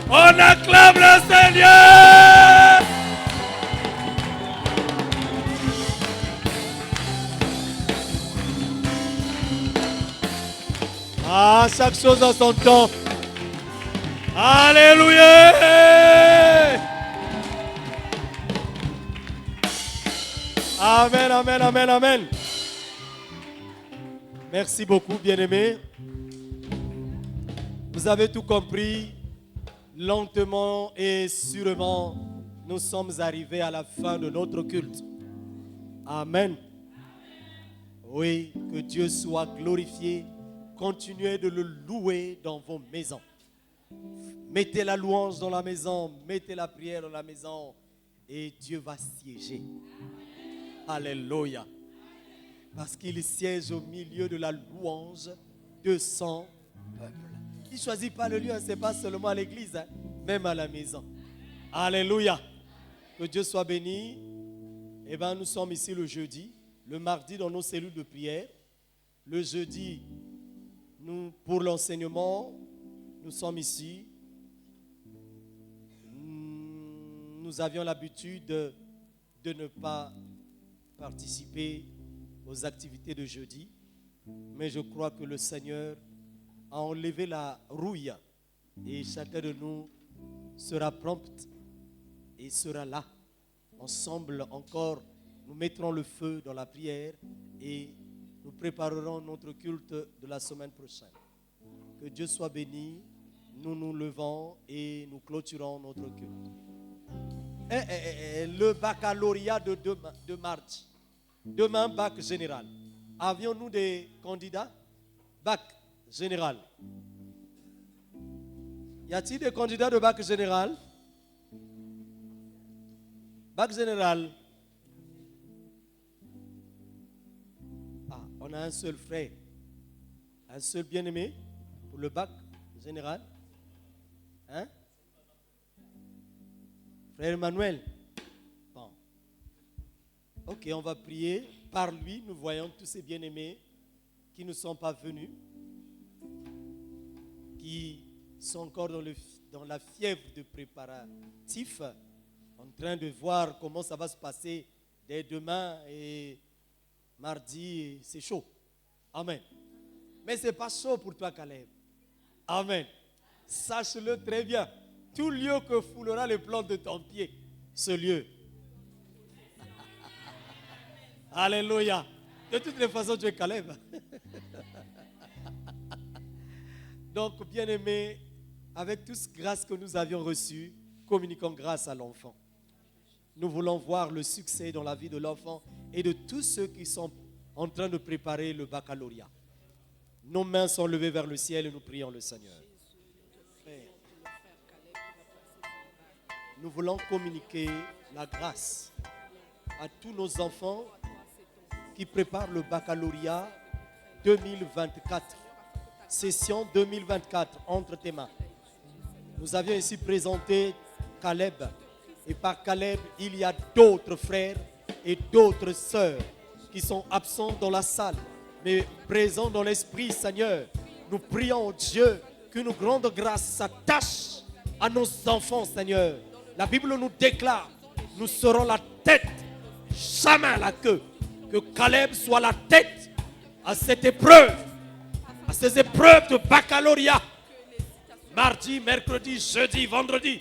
On acclame le Seigneur. Ah, chaque chose en son temps. Alléluia. Amen, amen, amen, amen. Merci beaucoup, bien-aimés. Vous avez tout compris. Lentement et sûrement, nous sommes arrivés à la fin de notre culte. Amen. Oui, que Dieu soit glorifié. Continuez de le louer dans vos maisons. Mettez la louange dans la maison, mettez la prière dans la maison et Dieu va siéger. Alléluia. Parce qu'il siège au milieu de la louange de son peuple. Il ne choisit pas le lieu, ce n'est pas seulement à l'église, hein, même à la maison. Alléluia. Que Dieu soit béni. Eh bien, nous sommes ici le jeudi, le mardi dans nos cellules de prière. Le jeudi, pour l'enseignement, nous sommes ici. Nous avions l'habitude de ne pas participer aux activités de jeudi, mais je crois que le Seigneur a enlevé la rouille et chacun de nous sera prompt et sera là. Ensemble encore, nous mettrons le feu dans la prière et nous préparerons notre culte de la semaine prochaine. Que Dieu soit béni. Nous nous levons et nous clôturons notre culte. Le baccalauréat de mardi. Demain, bac général. Avions-nous des candidats? Bac général. Y a-t-il des candidats de bac général? Bac général. Ah, on a un seul frère. Un seul bien-aimé pour le bac général. Hein? Frère Emmanuel. Bon. Ok, on va prier. Par lui, nous voyons tous ces bien-aimés qui ne sont pas venus, qui sont encore dans la fièvre de préparatifs, en train de voir comment ça va se passer dès demain et mardi. C'est chaud. Amen. Mais ce n'est pas chaud pour toi, Caleb. Amen. Sache-le très bien. Tout lieu que foulera les plantes de ton pied, ce lieu. Alléluia. De toutes les façons, tu es Caleb. Donc, bien-aimés, avec toute cette grâce que nous avions reçue, communiquons grâce à l'enfant. Nous voulons voir le succès dans la vie de l'enfant et de tous ceux qui sont en train de préparer le baccalauréat. Nos mains sont levées vers le ciel et nous prions le Seigneur. Nous voulons communiquer la grâce à tous nos enfants qui préparent le baccalauréat 2024, session 2024, entre tes mains. Nous avions ici présenté Caleb, et par Caleb, il y a d'autres frères et d'autres sœurs qui sont absents dans la salle, mais présents dans l'esprit, Seigneur. Nous prions, Dieu, qu'une grande grâce s'attache à nos enfants, Seigneur. La Bible nous déclare, nous serons la tête, jamais la queue. Que Caleb soit la tête à cette épreuve, à ces épreuves de baccalauréat. Mardi, mercredi, jeudi, vendredi.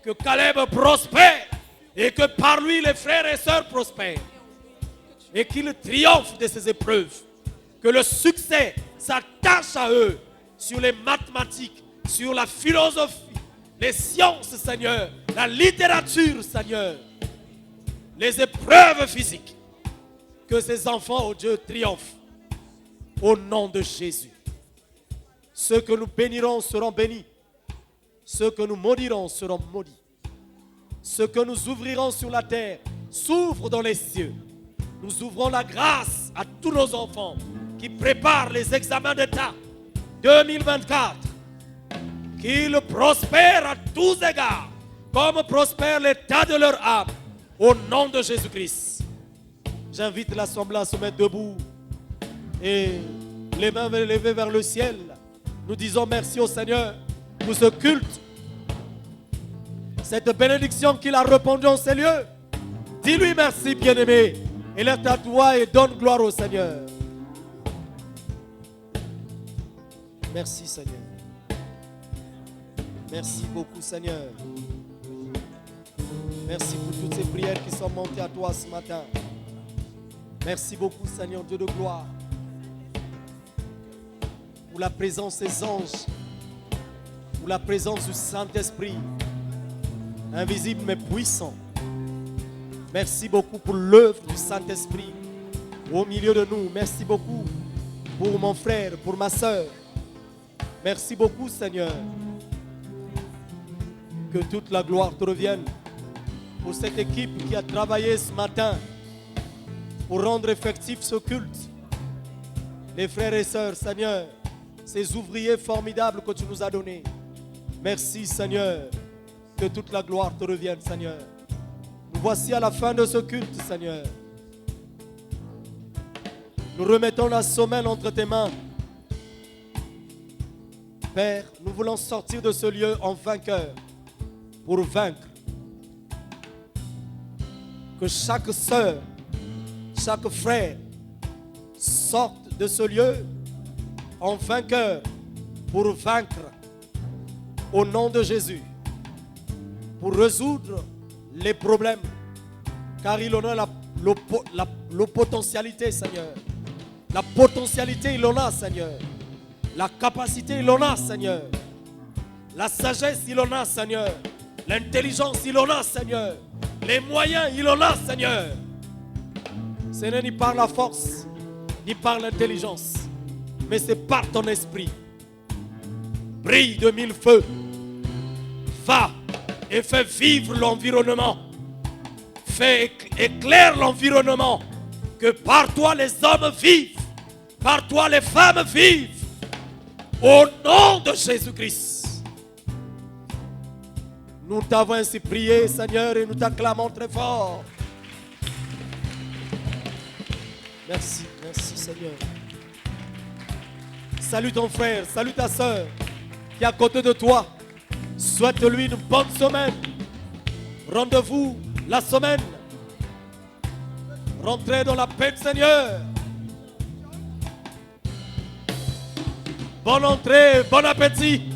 Que Caleb prospère et que par lui les frères et sœurs prospèrent. Et qu'il triomphe de ces épreuves. Que le succès s'attache à eux sur les mathématiques, sur la philosophie, les sciences, Seigneur, la littérature, Seigneur, les épreuves physiques. Que ces enfants, oh Dieu, triomphent au nom de Jésus. Ceux que nous bénirons seront bénis. Ceux que nous maudirons seront maudits. Ceux que nous ouvrirons sur la terre s'ouvrent dans les cieux. Nous ouvrons la grâce à tous nos enfants qui préparent les examens d'État 2024. Qu'ils prospèrent à tous égards, comme prospère l'état de leur âme, au nom de Jésus-Christ. J'invite l'assemblée à se mettre debout et les mains levées vers le ciel. Nous disons merci au Seigneur pour ce culte, cette bénédiction qu'il a répandue en ces lieux. Dis-lui merci, bien-aimé, élève ta voix et donne gloire au Seigneur. Merci, Seigneur. Merci beaucoup, Seigneur. Merci pour toutes ces prières qui sont montées à toi ce matin. Merci beaucoup, Seigneur Dieu de gloire, pour la présence des anges, pour la présence du Saint-Esprit, invisible mais puissant. Merci beaucoup pour l'œuvre du Saint-Esprit au milieu de nous. Merci beaucoup pour mon frère, pour ma soeur. Merci beaucoup, Seigneur. Que toute la gloire te revienne pour cette équipe qui a travaillé ce matin pour rendre effectif ce culte. Les frères et sœurs, Seigneur, ces ouvriers formidables que tu nous as donnés. Merci, Seigneur. Que toute la gloire te revienne, Seigneur. Nous voici à la fin de ce culte, Seigneur. Nous remettons la semaine entre tes mains. Père, nous voulons sortir de ce lieu en vainqueur, pour vaincre. Que chaque sœur, chaque frère sorte de ce lieu en vainqueur pour vaincre au nom de Jésus, pour résoudre les problèmes, car il en a la potentialité, Seigneur. La potentialité, il en a, Seigneur. La capacité, il en a, Seigneur. La sagesse, il en a, Seigneur. L'intelligence, il en a, Seigneur. Les moyens, il en a, Seigneur. Ce n'est ni par la force, ni par l'intelligence, mais c'est par ton esprit. Brille de mille feux. Va et fais vivre l'environnement. Fais éclaire l'environnement. Que par toi les hommes vivent. Par toi les femmes vivent. Au nom de Jésus-Christ. Nous t'avons ainsi prié, Seigneur, et nous t'acclamons très fort. Merci, merci, Seigneur. Salue ton frère, salue ta soeur qui est à côté de toi. Souhaite-lui une bonne semaine. Rendez-vous la semaine. Rentrez dans la paix du Seigneur. Bonne entrée, bon appétit.